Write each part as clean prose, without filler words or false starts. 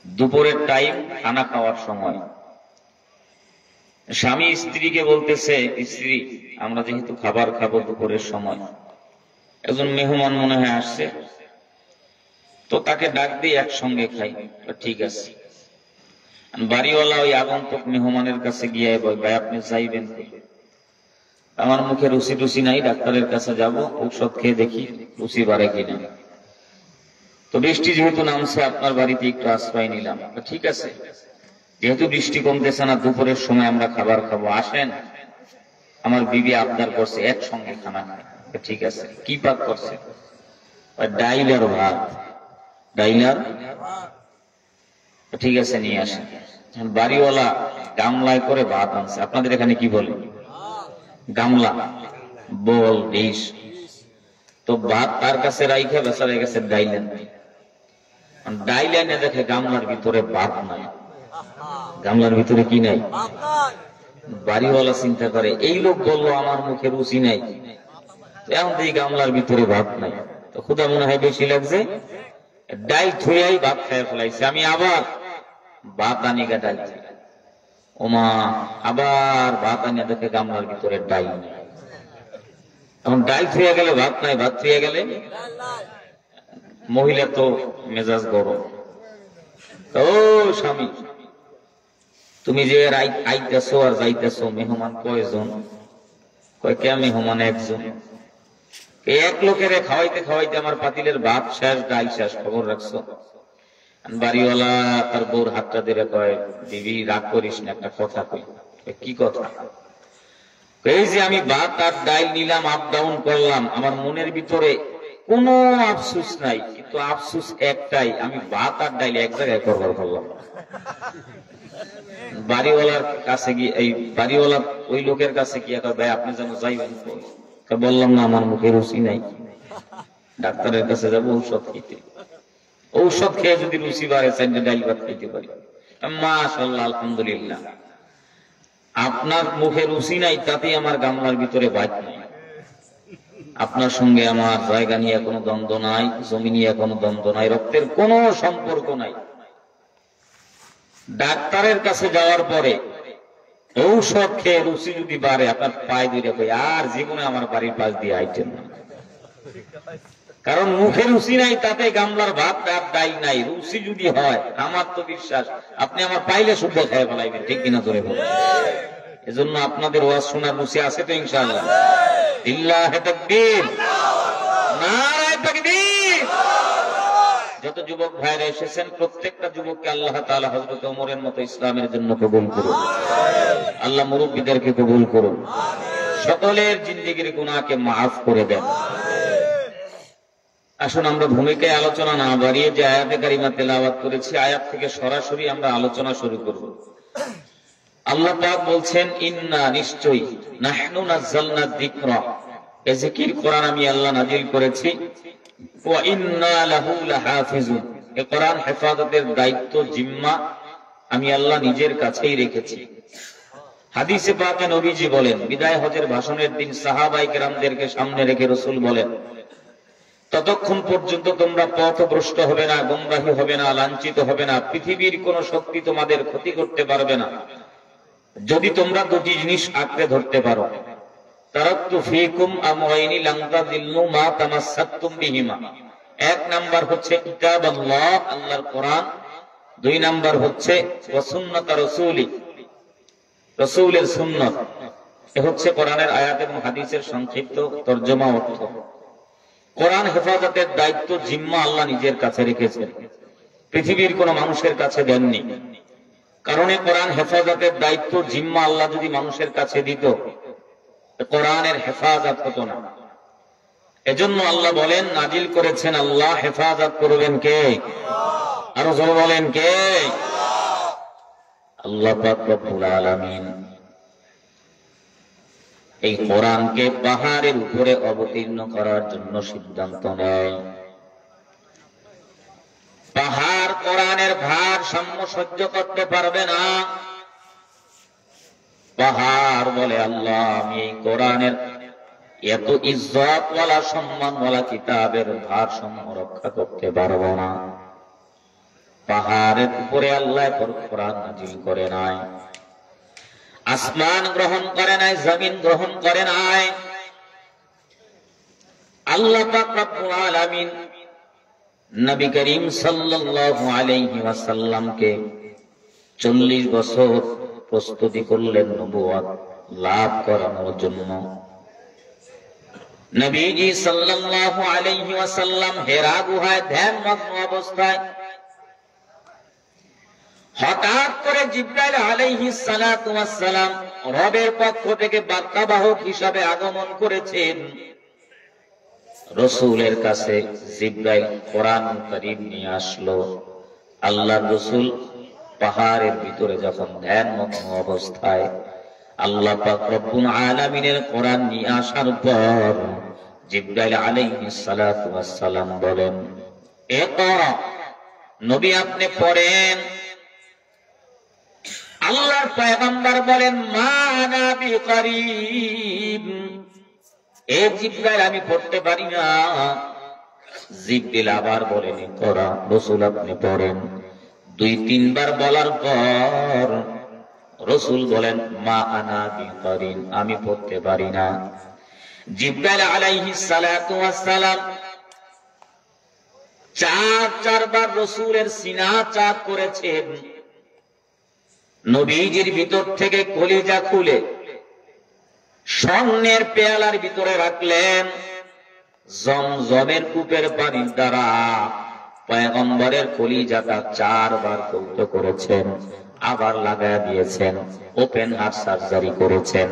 দুপুরের টাইম, খানা খাওয়ার সময়। স্বামী স্ত্রীকে বলতেছে, স্ত্রী আমরা যেহেতু খাবার খাবো দুপুরের সময়, একজন মেহমান মনে হয় আসছে, তো তাকে ডাক দিয়ে একসঙ্গে খাই। ঠিক আছে। বাড়িওয়ালা ওই আগন্তুক মেহমানের কাছে গিয়ে বল, ভাই আপনি চাইবেন? আমার মুখে রুচি টুচি নাই, ডাক্তারের কাছে যাব, ঔষধ খেয়ে দেখি রুচি বাড়ে কিনা। তো বৃষ্টি যেহেতু নামছে, আপনার বাড়িতে একটু আশ্রয় নিলাম। ঠিক আছে, যেহেতু বৃষ্টি কমতেছে না, দুপুরের সময় আমরা খাবার খাবো, আসেন। আমার বিবি আবদার করছে একসঙ্গে খানা খায়। ঠিক আছে, কি পাক করছে? ডাইল আর ভাত। ডাইল আর, ঠিক আছে নিয়ে আসেন। বাড়িওয়ালা গামলায় করে ভাত আনছে। আপনাদের এখানে কি বলে? গামলা, বল, ডিশ। তো ভাত তার কাছে রাইখা বেচারা গেছে ডাইলেন। ডাইলেনে দেখে গামলার ভিতরে ভাত নাই। গামলার ভিতরে কি নাই? বাড়িওয়ালা চিন্তা করে, এই লোক বললো আমার মুখে রুচি নাই, এখন তো এই গামলার ভিতরে ভাত নাই, তো ক্ষুধা মনে হয় বেশি লাগছে, ডাইল ধুয়াই ভাত খেয়ে ফেলাইছে। আমি আবার ভাত আনি গা ডাইল, ওমা আবার ভাত আনিয়া দেখে গামলার ভিতরে ডাইল নেই। এখন ডাইল থুয়ে গেলে ভাত নাই, ভাত থুয়ে গেলে মহিলা তো মেজাজ গরম। ও স্বামী, তুমি যে আইতেছো আর যাইতেছো, মেহমান কয়জন? কয় কে মেহমান? একজন। এক লোকের খাওয়াইতে খাওয়াইতে আমার পাতিলের ভাত শেষ, ডাইল শেষ, খবর রাখছো? বাড়িওয়ালা তার বউর হাতটা ধরে কয়, দিদি রাগ করিস না, একটা কথা কই। কি কথা? এই যে আমি ভাত আর ডাইল নিলাম, আপ ডাউন করলাম, আমার মনের ভিতরে কোনো আফসুস নাই, কিন্তু আফসুস একটাই, আমি ভাত আর ডাইল এক জায়গায় করবার করলাম। বাড়িওয়ালার কাছে গিয়ে, এই বাড়িওয়ালা ওই লোকের কাছে গিয়ে কয়, ভাই আপনি যেন যাইবেন? বললাম না আমার মুখে রুচি নাই, ডাক্তারের কাছে যাবো ঔষধ খেতে, ঔষধ খেয়ে যদি রুচি বাড়ে চাইলে ডাইল ভাত খেতে পারি। মাশাআল্লাহ, আলহামদুলিল্লাহ, আপনার মুখে রুচি নাই, তাতে আমার গামলার ভিতরে ভাত নাই। আপনার সঙ্গে আমার জায়গা নিয়ে কোনো দ্বন্দ্ব নাই, জমি নিয়ে কোনো দ্বন্দ্ব নাই, রক্তের কোনো সম্পর্ক নাই। ডাক্তারের কাছে যাওয়ার পরে ঔষধ খেয়ে রুচি যদি বাড়ে, আপনার পায়ে ধরে কই, আর জীবনে আমার বাড়ির পাশ দিয়ে আইটেন না। কারণ মুখে রুচি নাই, তাতে গামলার ভাত আর ডাইল নাই। রুচি যদি হয়, আমার তো বিশ্বাস আপনি আমার পাইলে শুদ্ধ খেয়ে ফেলাইবেন, ঠিক কিনা ধরে বলেন? এজন্য আপনাদের ওয়াজ শোনার রুচি আছে তো ইনশাআল্লাহ? লিল্লাহি তাকবীর, নারায়ে তাকবীর। যত যুবক ভাইরা এসেছেন, প্রত্যেকটা যুবককে আল্লাহ তাআলা হযরত ওমরের মতো ইসলামের জন্য কবুল করুন। আল্লাহ মুরব্বিদেরকে কবুল করুন, সকলের জিন্দেগির গুনাহকে মাফ করে দেন। আসুন আমরা ভূমিকায় আলোচনা না বাড়িয়ে যে আয়াতে কারিমা তেলাওয়াত করেছি, আয়াত থেকে সরাসরি আমরা আলোচনা শুরু করব। আল্লাহ পাক বলছেন, ইন্না, নিশ্চয়ই, নাহনু নাযালনা যিকরা, এই জিকির কোরআন আমি আল্লাহ নাযিল করেছি, ওয়া ইন্না লাহু লাহাফিজুন, এই কোরআন হেফাজতের দায়িত্ব, জিম্মা আমি আল্লাহ নিজের কাছেই রেখেছি। হাদিসে পাকে নবীজি বলেন, বিদায় হজের ভাষণের দিন সাহাবায়ে কেরামদেরকে সামনে রেখে রাসূল বলেন, ততক্ষণ পর্যন্ত তোমরা পথভ্রষ্ট হবে না, গোমরাহী হবে না, লাঞ্ছিত হবে না, পৃথিবীর কোন শক্তি তোমাদের ক্ষতি করতে পারবে না, যদি তোমরা দুটি জিনিস আঁকড়ে ধরতে পারো। তারাকতু ফীকুম আমরাইনি লান তাযিল্লু মা তামাসসাকতুম বিহিমা। এক নাম্বার হচ্ছে কিতাবাল্লাহ, আল্লাহর কোরআন। দুই নাম্বার হচ্ছে ওয়া সুন্নাত রাসূলি, রাসূলের সুন্নাত। এ হচ্ছে কোরআনের আয়াত এবং হাদিসের সংক্ষিপ্ত তরজমা অর্থ। কোরআন হেফাজতের দায়িত্ব, জিম্মা আল্লাহ নিজের কাছে রেখেছেন, পৃথিবীর কোন মানুষের কাছে দেননি। কারণ কোরআন হেফাজতের দায়িত্ব, জিম্মা আল্লাহ যদি মানুষের কাছে দিত, কোরআনের হেফাজত হতো না। এজন্য আল্লাহ বলেন, নাজিল করেছেন আল্লাহ, হেফাজত করবেন কে? আরো জোরে বলেন কে? আল্লাহ পাক রব্বুল আলামিন এই কোরআনকে পাহাড়ের উপরে অবতীর্ণ করার জন্য সিদ্ধান্ত নেয়। পাহাড় কোরআনের ভারসাম্য সহ্য করতে পারবে না। পাহাড় বলে, আল্লাহ আমি এই কোরআনের এত ইজ্জতওয়ালা, সম্মানওয়ালা কিতাবের ভারসাম্য রক্ষা করতে পারবো না। পাহাড়ের উপরে আল্লাহ কোরআন নাযিল করে নাই, আসমান গ্রহণ করে নাই, জমিন গ্রহণ করে নাই। আল্লাহ পাক রব্বুল আলামিন নবী করিম সাল্লাল্লাহু আলাইহি ওয়াসাল্লামকে 40 বছর প্রস্তুতি করলেন নবুয়ত লাভ করানোর জন্য। নবীজি সাল্লাল্লাহু আলাইহি ওয়াসাল্লাম হেরা গুহায় ধ্যানমগ্ন অবস্থায় হঠাৎ করে জিবরাইল আলাইহিস সালাতু ওয়াস সালাম রবের পক্ষ থেকে বার্তাবাহক হিসাবে আগমন করেছেন। রাসূলের কাছে জিবরাইল কোরআন কারীম নিয়ে আসলো। আল্লাহর রাসূল পাহাড়ের ভিতরে যখন ধ্যানমগ্ন অবস্থায় আল্লাহ পাক রব্বুল আলামিনের কোরআন নিয়ে আসার পর জিবরাইল আলাইহিস সালাতু ওয়াস সালাম বলেন, ইকরা, নবী আপনি পড়েন। আল্লাহর পয়গম্বর বলেন, মা আনা বিকরীব, এ জিবরাইল আমি পড়তে পারি না। জিবরাইল আবার বলেন, ইকরা, রাসূল আপনি পড়েন। 2-3 বার বলার পর রাসূল বলেন, মা আনা বিকরীব, আমি পড়তে পারি না। জিবরাইল আলাইহিস সালাতু ওয়াস সালাম 4 বার রাসূলের সিনা চাপ করেছেন। নবীজির ভিতর থেকে কলিজা খুলে স্বর্ণের পেয়ালার ভিতরে রাখলেন। জমজমের কূপের পানির দ্বারা পয়গম্বরের কলিজাটা 4 বার কৌত করেছেন, আবার লাগায় দিয়েছেন। ওপেন হার্ট সার্জারি করেছেন।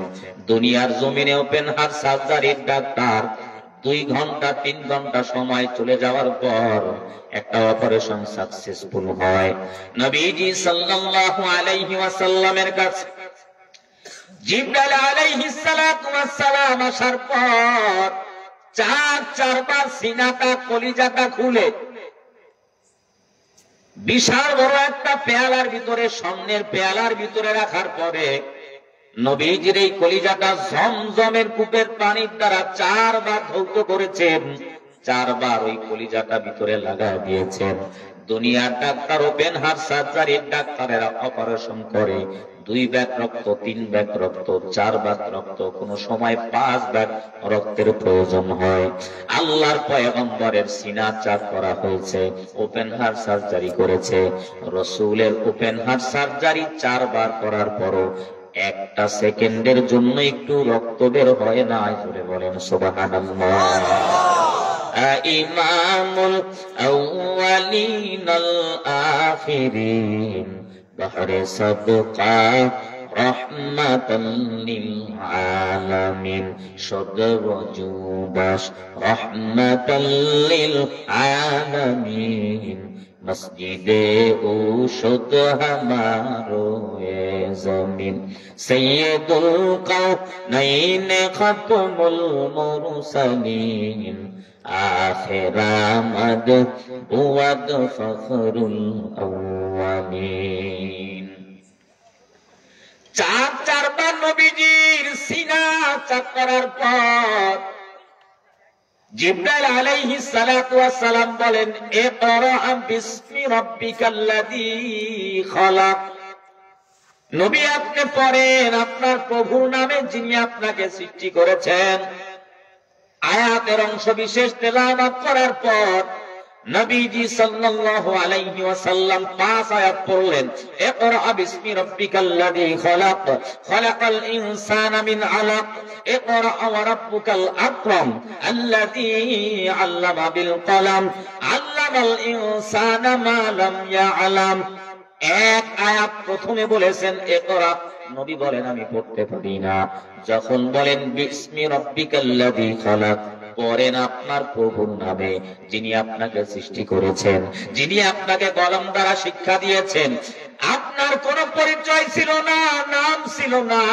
দুনিয়ার জমিনে ওপেন হার্ট সার্জারির ডাক্তার 2 ঘন্টা 3 ঘন্টা সময় চলে যাওয়ার পর একটা অপারেশন সাকসেসফুল হয়। নবীজি সাল্লাল্লাহু আলাইহি ওয়াসাল্লামের কাছে জিবরাইল আলাইহিস সালাতু ওয়াস সালাম আসার পর 4 বার সিনাটা কলিজাটা খুলে বিশাল বড় একটা পেয়ালার ভিতরে, স্বর্ণের পেয়ালার ভিতরে রাখার পরে নবীজির এই কলিজাটা জমজমের কূপের পানির দ্বারা 4 বার ধৌত করেছেন। 4 বার ওই কলিজাটা ভিতরে লাগায় দিয়েছেন। দুনিয়ার ডাক্তার ওপেন হার্ট সার্জারির ডাক্তারেরা অপারেশন করে 2 ব্যাগ রক্ত, 3 ব্যাগ রক্ত, 4 ব্যাগ রক্ত, কোন সময় 5 ব্যাগ রক্তের প্রয়োজন হয়। আল্লাহর পয়গম্বরের সিনা চাপ করা হয়েছে, ওপেন হার্ট সার্জারি করেছে। রাসূলের ওপেন হার্ট সার্জারি 4 বার করার পরও 1 সেকেন্ডের জন্য একটু রক্ত বের হয় না। জোরে বলেন সুবহানাল্লাহ। ইমামুল আউয়ালিন আল আখিরিন বাহরে সাদকা রহমাতাল লিল আলামিন, সদর জুবাশ রহমাতাল লিল আলামিন, মসজিদে ঔষধ হামারো এ জমিন, সৈয়দুল কাওনাইন খাতমুল মুরসালিন, আখিরামদ ওয়াদ ফখরুল আউয়ালিন। 4 বার নবীজির সিনা চাপ করার পর জিবরাইল আলাইহিস সালাতু ওয়াস সালাম বলেন, ইকরা বিসমি রাব্বিকাল্লাযী খালাক, নবী আপনি পড়েন আপনার প্রভুর নামে যিনি আপনাকে সৃষ্টি করেছেন। আয়াতের অংশ বিশেষ তেলাওয়াত করার পর নবীজি সাল্লাল্লাহু আলাইহি ওয়াসাল্লাম 5 আয়াত পড়লেন। ইকরা বিসমি রাব্বিকাল্লাযী খালাক, খালাকাল ইনসানা মিন আলাক, ইকরা ওয়া রাব্বুকাল আকরাম, আল্লাযী আল্লামা বিল কলম, আল্লামাল ইনসানা মা লাম ইয়ালাম। 1 আয়াত প্রথমে বলেছেন ইকরা, নবী বলেন আমি পড়তে পারি না। যখন বলেন বিসমি রাব্বিকাল্লাযী খালাক, পড়েন আপনার প্রভুর নামে যিনি আপনাকে সৃষ্টি করেছেন, যিনি আপনাকে কলম দ্বারা শিক্ষা দিয়েছেন। আপনার কোন পরিচয় ছিল না, নাম ছিল না,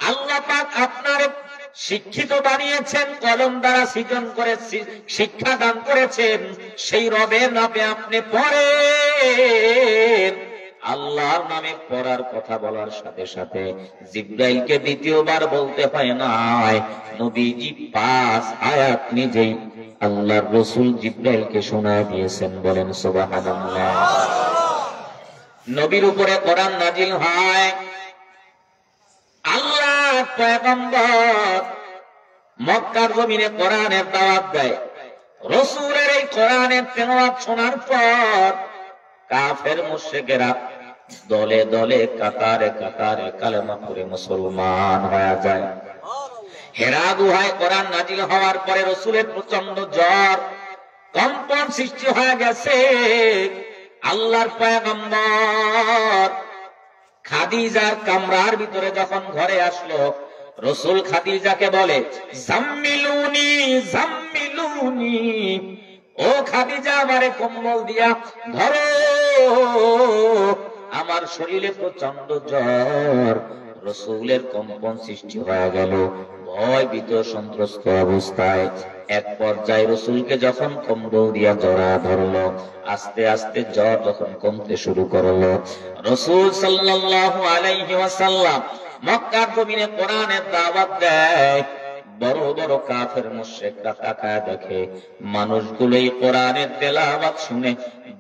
আল্লাহ পাক আপনার শিক্ষিত বানিয়েছেন, কলম দ্বারা সৃজন করে শিক্ষা দান করেছেন। সেই রবের নামে আপনি পড়েন। আল্লাহর নামে পড়ার কথা বলার সাথে সাথে জিবরাইলকে দ্বিতীয়বার বলতে হয় নাই। নবীজি 5 আয়াত নিজেই আল্লাহর রাসূল জিবরাইলকে শোনায় দিয়েছেন। বলেন সুবহানাল্লাহ। নবীর উপরে কোরআন নাজিল হয়, আল্লাহ পয়গম্বর মক্কার জমিনে কোরআনের দাওয়াত দেয়। রাসূলের এই কোরআনের তেলাওয়াত শোনার পর কাফের মুশরিকেরা দলে দলে কাতারে কাতারে কালেমা পড়ে মুসলমান হয়ে যায়। হেরা গুহায় কোরআন নাজিল হওয়ার পরে রাসূলের প্রচন্ড জ্বর, কম্পন সৃষ্টি হয়ে গেছে। আল্লাহর পয়গম্বর খাদিজার কামরার ভিতরে যখন ঘরে আসলো, রাসূল খাদিজাকে বলে, জাম্মিলুনি জাম্মিলুনি, ও খাদিজা আমারে কম্বল দিয়া ধরো, আমার শরীরে প্রচন্ড জ্বর। রাসূলের কম্পন সৃষ্টি হয়ে গেল, ভয় ভীত সন্ত্রস্ত অবস্থায়। এক পর্যায়ে রাসূলকে যখন কম্বল দিয়া জড়া ধরলো, আস্তে আস্তে জ্বর যখন কমতে শুরু করলো, রাসূল সাল্লাল্লাহু আলাইহি ওয়াসাল্লাম মক্কার জমিনে কোরআনের দাওয়াত দেয়। বড় বড় কাফের মুশরিকরা তাকায় দেখে মানুষগুলোই কোরআনের তেলাওয়াত শুনে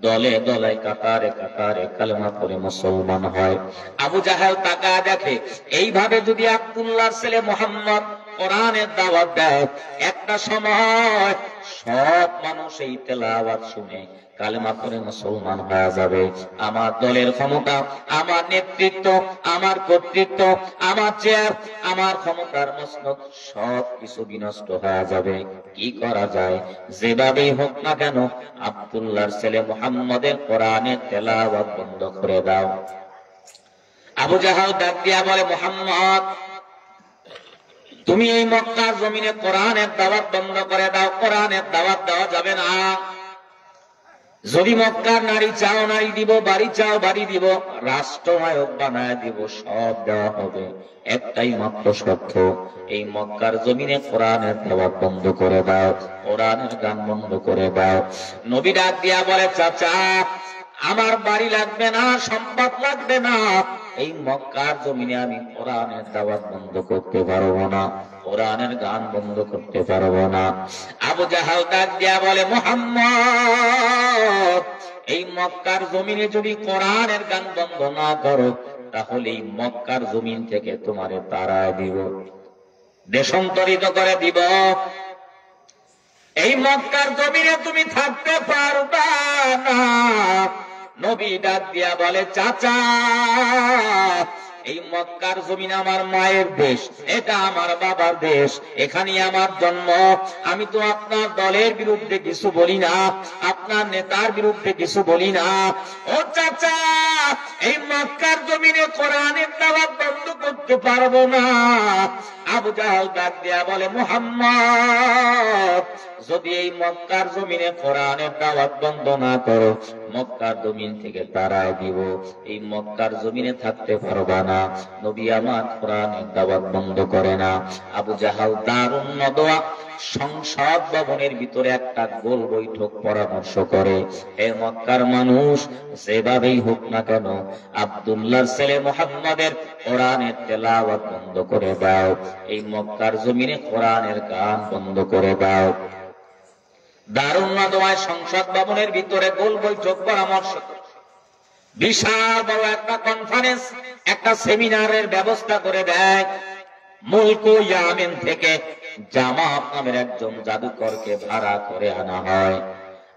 দলে দলে কাতারে কাতারে কালেমা পড়ে মুসলমান হয়। আবু জাহেল তাকায় দেখে এইভাবে যদি আব্দুল্লাহর ছেলে মুহাম্মদ কোরআনের দাওয়াত দেয়, একটা সময় সব মানুষ এই তেলাওয়াত শুনে কালেমা পড়ে মুসলমান হয়ে যাবে। আমার দলের ক্ষমতা, আমার নেতৃত্ব, আমার কর্তৃত্ব, আমার চেয়ার, আমার ক্ষমতার মসনদ সব কিছু বিনষ্ট হয়ে যাবে। কি করা যায়? যেভাবেই হোক না কেন আব্দুল্লাহর ছেলে মুহাম্মদের কোরআনের তেলাওয়াত বন্ধ করে দাও। আবু জাহেল ডাক দিয়া বলে, মুহাম্মদ, তুমি এই মক্কার জমিনে কোরআনের দাওয়াত বন্ধ করে দাও, কোরআনের দাওয়াত দেওয়া যাবে না। যদি মক্কার নারী চাও নারী দিব, বাড়ি চাও বাড়ি দিব, রাষ্ট্রনায়ক বানায় দিব, সব দেওয়া হবে। একটাই মাত্র শর্ত, এই মক্কার জমিনে কোরআনের দাওয়াত বন্ধ করে দাও, কোরআনের গান বন্ধ করে দাও। নবী ডাক দিয়া বলে, চাচা, আমার বাড়ি লাগবে না, সম্পদ লাগবে না, এই মক্কার জমিনে আমি কোরআনের দাওয়াত বন্ধ করতে পারবো না, কোরআনের গান বন্ধ করতে পারবো না। আবু জাহেল ডাক দিয়া বলে, মুহাম্মদ, এই মক্কার জমিনে যদি কোরআনের গান বন্ধ না করো, তাহলে এই মক্কার জমিন থেকে তোমারে তাড়ায় দিব, দেশান্তরিত করে দিব। এই মক্কার জমিনে তুমি থাকতে পারবা না। নবী ডাক দিয়া বলে, চাচা, এই মক্কার জমিন আমার মায়ের দেশ, এটা আমার বাবার দেশ, এখানে আমার জন্ম। আমি তো আপনার দলের বিরুদ্ধে কিছু বলি না, আপনার নেতার বিরুদ্ধে কিছু বলি না। ও চাচা, এই মক্কার জমিনে কোরআনের দাওয়াত বন্ধ করতে পারবো না। আবু জাহেল ডাক দিয়া বলে, মুহাম্মদ, যদি এই মক্কার জমিনে কোরআনের দাওয়াত বন্ধ না করো, মক্কার জমিন থেকে তাড়ায় দিব, এই মক্কার জমিনে থাকতে পারবা না। নবী আমার কোরআনের দাওয়াত বন্ধ করে না। আবু জাহেল দারুন নদওয়া সংসদ ভবনের ভিতরে একটা গোল বৈঠক পরামর্শ করে, হে মক্কার মানুষ, যেভাবেই হোক না কেন আব্দুল্লাহর ছেলে মুহাম্মদের কোরআনের তেলাওয়াত বন্ধ করে দাও, এই মক্কার জমিনে কোরআনের গান বন্ধ করে দাও। দারুন নদওয়ায় সংসদ ভবনের ভিতরে গোল বৈঠক পরামর্শ, বিশাল বড় একটা কনফারেন্স, একটা সেমিনারের ব্যবস্থা করে দেয়। মুলক ইয়ামিন থেকে জামাত নামের একজন জাদুকরকে ভাড়া করে আনা হয়।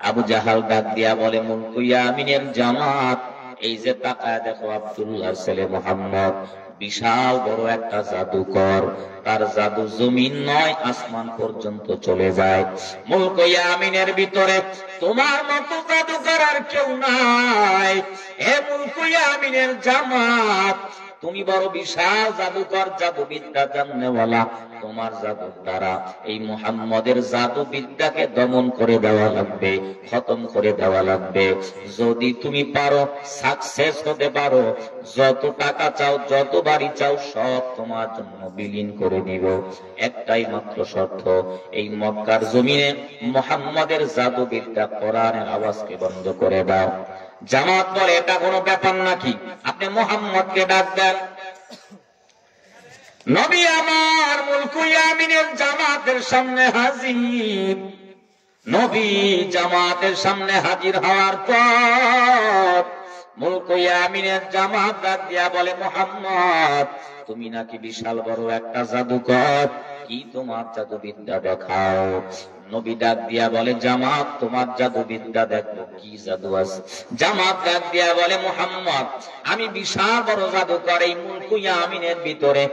আবু জাহেল ডাক দিয়া বলে, মুলক ইয়ামিনের জামাত, এই যে তাকায় দেখো আব্দুল্লাহর ছেলে মুহাম্মদ বিশাল বড় একটা জাদুকর, তার জাদু জমিন নয় আসমান পর্যন্ত চলে যায়। মুলক ইয়ামিনের ভিতরে তোমার মতো জাদুকর আর কেউ নাই। হে মুলক ইয়ামিনের জামাত, তুমি বড় বিশাল জাদুকর, জাদুবিদ্যা জাননেওয়ালা, তোমার জাদুর দ্বারা এই মুহাম্মদের জাদুবিদ্যাকে দমন করে দেওয়া লাগবে, খতম করে দেওয়া লাগবে। যদি তুমি পারো, সাকসেস হতে পারো, যত টাকা চাও, যত বাড়ি চাও, সব তোমার জন্য বিলীন করে দিব। একটাই মাত্র শর্ত, এই মক্কার জমিনে মুহাম্মদের জাদুবিদ্যা, কোরআনের আওয়াজকে বন্ধ করে দাও। জামাত বলে, এটা কোনো ব্যাপার নাকি, আপনি মুহাম্মদকে ডাক দেন। নবী আমার মুলক ইয়ামিনের জামাতের সামনে হাজির। নবী জামাতের সামনে হাজির হওয়ার পর মুলক মুলক ইয়ামিনের জামাত ডাক দিয়া বলে, মুহাম্মদ তুমি নাকি বিশাল বড় একটা জাদুকর, কি তোমার জাদুবিদ্যা দেখাও। নবী ডাক দিয়া বলে, জামাত তোমার জাদুবিদ্যা দেখো, কি জাদু আছে। জামাত ডাক দিয়া বলে, মুহাম্মদ আমি বিশাল বড় জাদুকর, এই মুলক ইয়ামিনের ভিতরে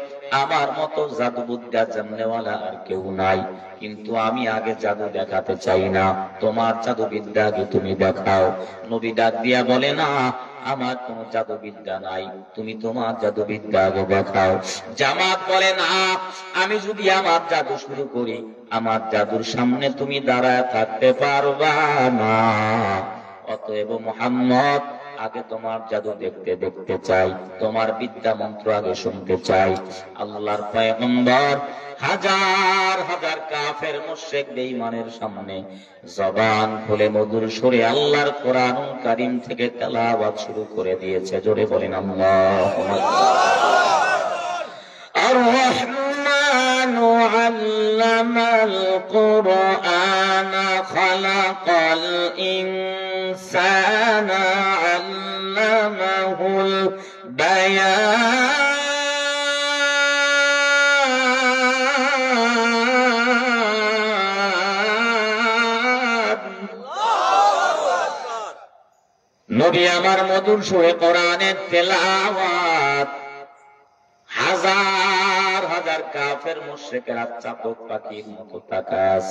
আমার মতো জাদুবিদ্যা জাননেওয়ালা আর কেউ নাই, কিন্তু আমি আগে জাদু দেখাতে চাই না, তোমার জাদুবিদ্যা আগে তুমি দেখাও। নবী ডাক দিয়া বলে, না আমার কোন জাদুবিদ্যা নাই, তুমি তোমার জাদুবিদ্যা আগে দেখাও। জামাত বলে, না আমি যদি আমার জাদু শুরু করি, আমার জাদুর সামনে তুমি দাঁড়ায় থাকতে পারবা না, অতএব মুহাম্মদ আগে তোমার জাদু দেখতে চাই, তোমার বিদ্যা মন্ত্র আগে শুনতে চাই। আল্লাহর পয়গম্বর হাজার হাজার কাফের মুশরিক বেঈমানের সামনে জবান খুলে মধুর সুরে আল্লাহর কোরআনুল কারীম থেকে তেলাওয়াত শুরু করে দিয়েছে। জোরে বলেন আল্লাহু আকবার। আর-রাহমানু আল্লামাল কুরআনা খালাকাল ইনসানা আল্লামাহুল বায়ান। নবী আমার মধুর সুরে কোরআনের তেলাওয়াত হাজার হাজার কাফের মুশরিকেরা চাতক পাখির মতো তাকাস,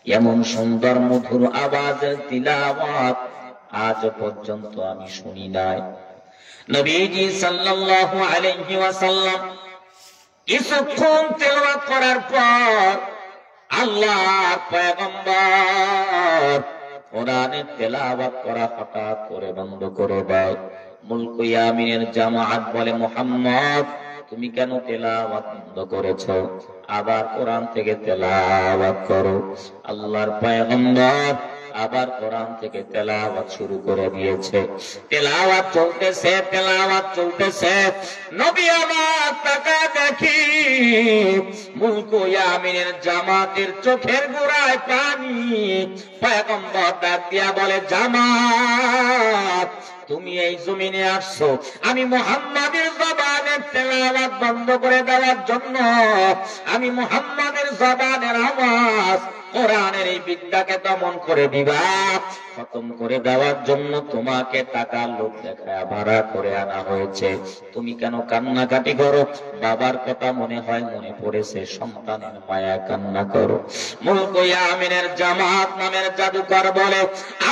এমন সুন্দর মধুর আওয়াজের তিলাওয়াত আজ পর্যন্ত আমি শুনি নাই। নবীজি সাল্লাল্লাহু আলাইহি ওয়াসাল্লাম কিছুক্ষণ তেলাওয়াত করার পর আল্লাহর পয়গম্বর কোরআনের তেলাওয়াত করা হঠাৎ করে বন্ধ করে দেয়। মুলক ইয়ামিনের জামাত বলে, মুহাম্মদ তুমি কেন তেলাওয়াত বন্ধ করেছো? আবার কোরআন থেকে তেলাওয়াত করো। আল্লাহর পয়গম্বর আবার কোরআন থেকে তেলাওয়াত শুরু করে দিয়েছে। তেলাওয়াত চলতেছে। নবী আমার তাকায় দেখি মুলক ইয়ামিনের জামাতের চোখের গোড়ায় পানি। পয়গম্বর ডাক দিয়া বলে, জামাত তুমি এই জমিনে আসছো আমি মুহাম্মাদের জবানের তেলাওয়াত বন্ধ করে দেওয়ার জন্য, আমি মুহাম্মাদের জবানের আওয়াজ কোরআনের এই বিদ্যাকে দমন করে দিবা, খতম করে দেওয়ার জন্য তোমাকে টাকার লোভ দেখায় ভাড়া করে আনা হয়েছে। তুমি কেন কান্নাকাটি করো? বাবার কথা মনে হয় মনে পড়েছে, সন্তানের মায়া কান্না করো। মুলক ইয়ামিনের জামাত নামের জাদুকর বলে,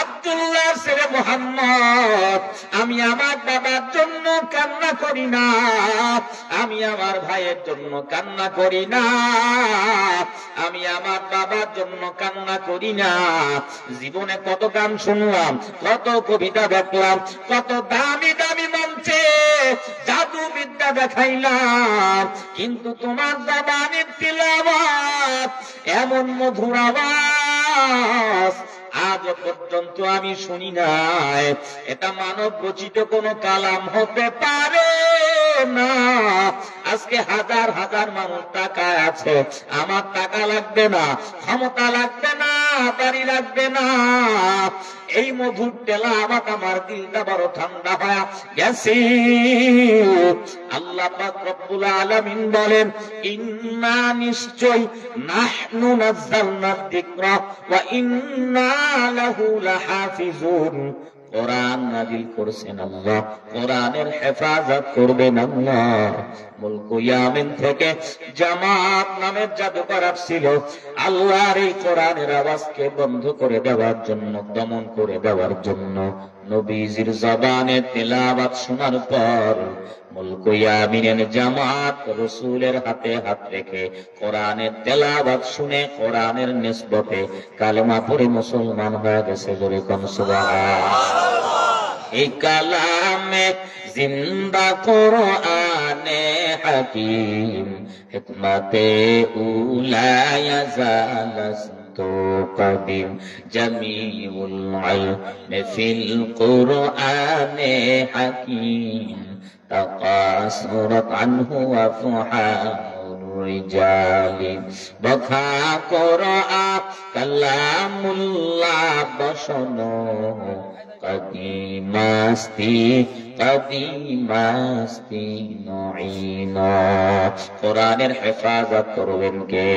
আব্দুল্লাহ ছেলে মুহাম্মদ আমি আমার বাবার জন্য কান্না করি না, আমি আমার ভাইয়ের জন্য কান্না করি না, আমি আমার বাবার জন্য কান্না করি না। জীবনে কত গান শুনলাম, কত কবিতা দেখলাম, কত দামি দামি মঞ্চে জাদু বিদ্যা দেখাইলাম, কিন্তু তোমার জবানের তিলাওয়াত এমন মধুর আওয়াজ আজ পর্যন্ত আমি শুনি নাই। এটা মানব রচিত কোন কালাম হতে পারে না। আজকে হাজার হাজার মানুষ টাকায় আছে, আমার টাকা লাগবে না, ক্ষমতা লাগবে না, বাড়ি লাগবে না, এই মধুর তেলাওয়াত আমার দিলটা বড় ঠান্ডা হয়ে গেছে। আল্লাহ পাক রব্বুল আলামিন বলেন, ইন্না নিশ্চয় নাহনু নাযালনা যিকরা ওয়া ইন্না লাহু লাহাফিজুন। কোরআন নাযিল করেছেন আল্লাহ, কোরআনের হেফাজত করবেন আল্লাহ। মুলক ইয়ামিন থেকে জামাত নামের জাদুকর ছিল আল্লাহর এই কোরআনের আওয়াজকে বন্ধ করে দেওয়ার জন্য, দমন করে দেওয়ার জন্য। নবীজির জবানে তেলাওয়াত শোনার পর মুলক ইয়ামিনের জামাত রাসূলের হাতে হাত রেখে কোরআনের তেলাওয়াত শুনে কোরআনের নিসবতে কালেমা পড়ে মুসলমান হয়ে গেছে। জোরে কোন সুবহানাল্লাহ। এই কালামে জিন্দা কোরআনে হাকিম হিকমতে উলা ইয়াজালাস্তু কদিম জামিউল ইলম ফিল কোরআনে হাকিম তাকাসুরাত আনহু আফহামুর রিজালি বখা কোরআন কালামুল্লাহ বসনো কদিমাস্তি কদিমাস্তি নঈন। কোরআনের হেফাজত করবেন কে?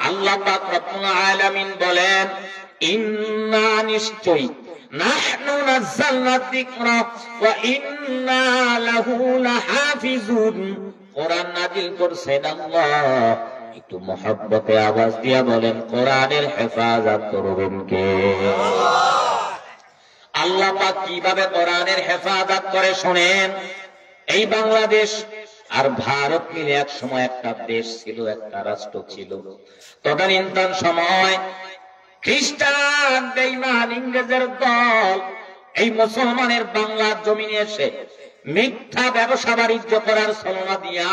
আল্লাহ পাক রব্বুল আলামিন বলেন, ইন্না নিশ্চয়ই, নাহনু নাযালনা যিকরা ওয়া ইন্না লাহু লাহাফিজুন। কোরআন নাযিল করছেন আল্লাহ। একটু মহব্বতে আওয়াজ দিয়া বলেন, কোরআনের হেফাজত করবেন কে? আল্লাহ পাক কিভাবে কোরআনের হেফাজত করে শোনেন। এই বাংলাদেশ আর ভারত মিলে এক সময় একটা দেশ ছিল, একটা রাষ্ট্র ছিল। তদানীন্তন সময় খ্রিস্টান বেঈমান ইংরেজের দল এই মুসলমানের বাংলার জমিনে এসে মিথ্যা ব্যবসা বাণিজ্য করার ছলনা দিয়া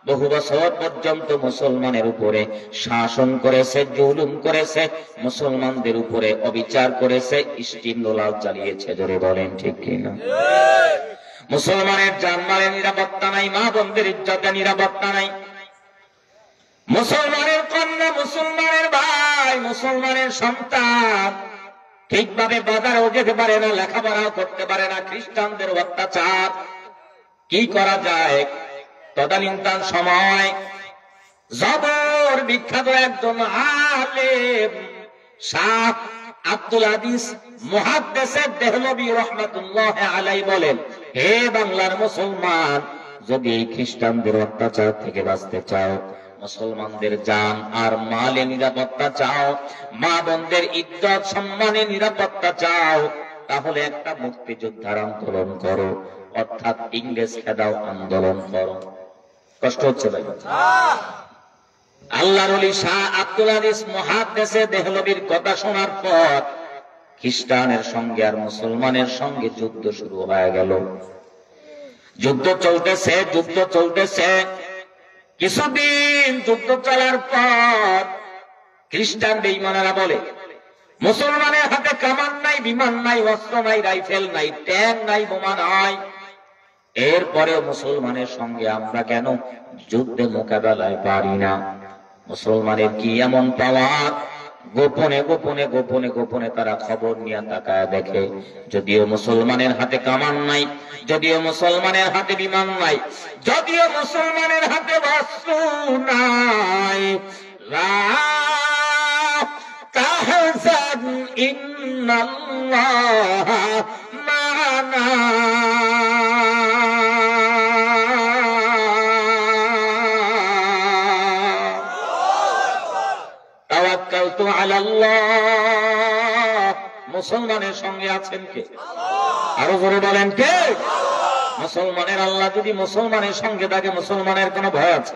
বহু বছর পর্যন্ত মুসলমানের উপরে শাসন করেছে, জুলুম করেছে, মুসলমানদের উপরে অবিচার করেছে, স্টিমরোলার চালিয়েছে। জোরে বলেন ঠিক কিনা? মুসলমানের জানমালের নিরাপত্তা নাই, মা বোনদের ইজ্জতের নিরাপত্তা নাই। মুসলমানের কন্যা, মুসলমানের ভাই, মুসলমানের সন্তান ঠিকভাবে বাজারেও যেতে পারে না, লেখাপড়াও করতে পারে না। খ্রিস্টানদের অত্যাচার। কি করা যায়? তদানীন্তন সময় জবর বিখ্যাত একজন আলেম শাহ আব্দুল আদিস মুহাদ্দিস দেহলভী রাহমাতুল্লাহি আলাইহি বলেন, হে বাংলার মুসলমান, যদি এই খ্রিস্টানদের অত্যাচার থেকে বাঁচতে চাও, মুসলমানদের জান আর মালে নিরাপত্তা চাও, মা বোনদের ইজ্জত সম্মানে নিরাপত্তা চাও, তাহলে একটা মুক্তিযোদ্ধার আন্দোলন করো, অর্থাৎ ইংরেজ খেদাও আন্দোলন করো। কষ্ট হচ্ছে ভাই? আল্লাহর ওলি শাহ আব্দুল আদিস মুহাদ্দিস দেহলভীর কথা শোনার পর খ্রিস্টানের সঙ্গে আর মুসলমানের সঙ্গে যুদ্ধ শুরু হয়ে গেল। যুদ্ধ চলতেছে, যুদ্ধ চলতেছে। কিছুদিন যুদ্ধ চলার পর খ্রিস্টান বেঈমানেরা বলে, মুসলমানের হাতে কামান নাই, বিমান নাই, অস্ত্র নাই, রাইফেল নাই, ট্যাঙ্ক নাই, বোমা নাই, এরপরেও মুসলমানের সঙ্গে আমরা কেন যুদ্ধে মোকাবেলায় পারি না? মুসলমানের কি এমন পাওয়ার? গোপনে গোপনে গোপনে গোপনে তারা খবর নিয়ে তাকায় দেখে, যদিও মুসলমানের হাতে কামান নাই, যদিও মুসলমানের হাতে বিমান নাই, যদিও মুসলমানের হাতে অস্ত্র নাই, লা তাহজান ইন্নাল্লাহ মা'ানা, তাওয়াক্কালতু আলাল্লাহ। মুসলমানের সঙ্গে আছেন কে? আরো জোরে বলেন কে? মুসলমানের আল্লাহ যদি মুসলমানের সঙ্গে থাকে, মুসলমানের কোনো ভয় আছে?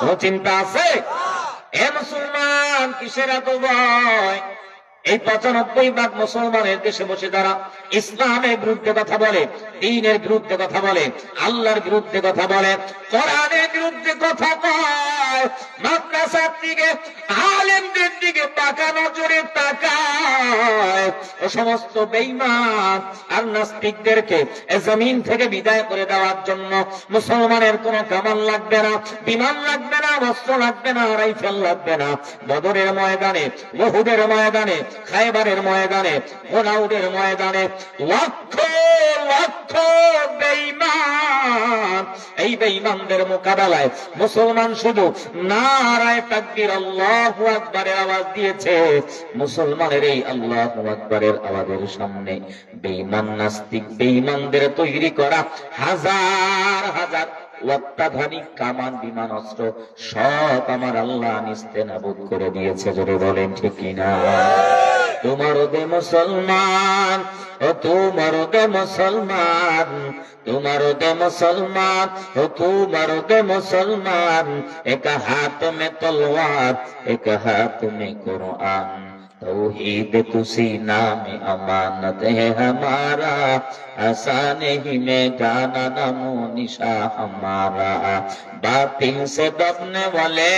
কোন চিন্তা আছে? এ মুসলমান, কিসের এত ভয়? এই 95% মুসলমানের দেশে বসে যারা ইসলামের বিরুদ্ধে কথা বলে, দ্বীনের বিরুদ্ধে কথা বলে, আল্লাহর বিরুদ্ধে কথা বলে, কোরআনের বিরুদ্ধে কথা বলে, মাদ্রাসার দিকে, আলেমদের দিকে পাকা নজরে তাকায়, ও সমস্ত বেঈমান আর নাস্তিকদেরকে এ জমিন থেকে বিদায় করে দেওয়ার জন্য মুসলমানের কোনো কামান লাগবে না, বিমান লাগবে না, অস্ত্র লাগবে না, রাইফেল লাগবে না। বদরের ময়দানে, উহুদের ময়দানে, খায়বারের ময়দানে, হোনাউদের ময়দানে লক্ষ লক্ষ বেঈমান, এই বেঈমানদের মোকাবেলায় মুসলমান শুধু নারায়ে তাকবীর আল্লাহু আকবারের আওয়াজ দিয়েছে। মুসলমানের এই আল্লাহু আকবারের আওয়াজের সামনে বেঈমান নাস্তিক বেঈমানদের তৈরি করা হাজার হাজার অত্যাধুনিক কামান, বিমান, অস্ত্র সব আমার আল্লাহ নিস্তেনাবুদ করে দিয়েছে। জোরে বলেন ঠিক কিনা? তোমার দে মুসলমান, ও তোমার দে মুসলমান, তোমার দে মুসলমান, ও তোমার দে মুসলমান, এক হাত মে তলওয়ার, এক হাত মে কুরআন, तौहीद तुसी नाम अमानत है हमारा, आसान ही में जाना नमो निशा हमारा, बातिल से दबने वाले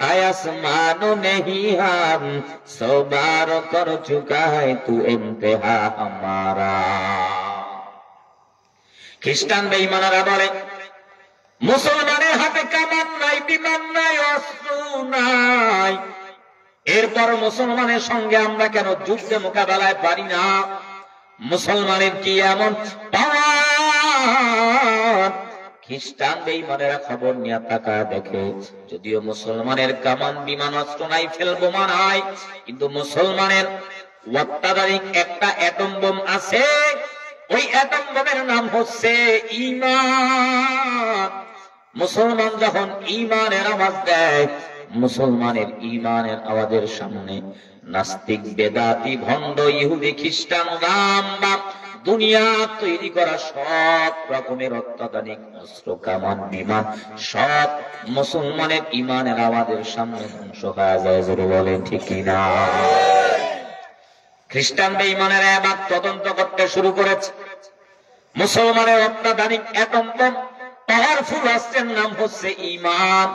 आसमानों नहीं हम, सौ बार कर चुका है तू इम्तिहा हमारा। খ্রিস্টান বেঈমানেরা বলে, মুসলমানের হাতে কামান নাই, বিমান নাই, অস্ত্র নাই, এরপর মুসলমানের সঙ্গে আমরা কেন যুদ্ধে মোকাবেলায় পারি না? মুসলমানের কি এমন পাওয়ার? খ্রিস্টান বেঈমানেরা খবর নিয়ে তাকায় দেখে, যদিও মুসলমানের কামান বিমান অস্ত্র নাই, ফেলবোমা নাই, কিন্তু মুসলমানের অত্যাধুনিক একটা অ্যাটম বোম আছে। ওই অ্যাটম বোমের নাম হচ্ছে ঈমান। মুসলমান যখন ঈমানের আওয়াজ দেয়, মুসলমানের ঈমানের আওয়াজের সামনে নাস্তিক, বেদাতি, ভণ্ড, ইহুদি, খ্রিস্টান, রামবাম দুনিয়া তৈরি করা সব রকমের অত্যাধুনিক অস্ত্র, কামান, বিমান সব মুসলমানের ঈমানের আওয়াজের সামনে ধ্বংস হয়ে যায়। জোরে বলেন ঠিক কিনা? খ্রিস্টান বেঈমানেরা এবার তদন্ত করতে শুরু করেছে। মুসলমানের অত্যাধুনিক অ্যাটম বোম, পাওয়ারফুল অস্ত্রের নাম হচ্ছে ঈমান।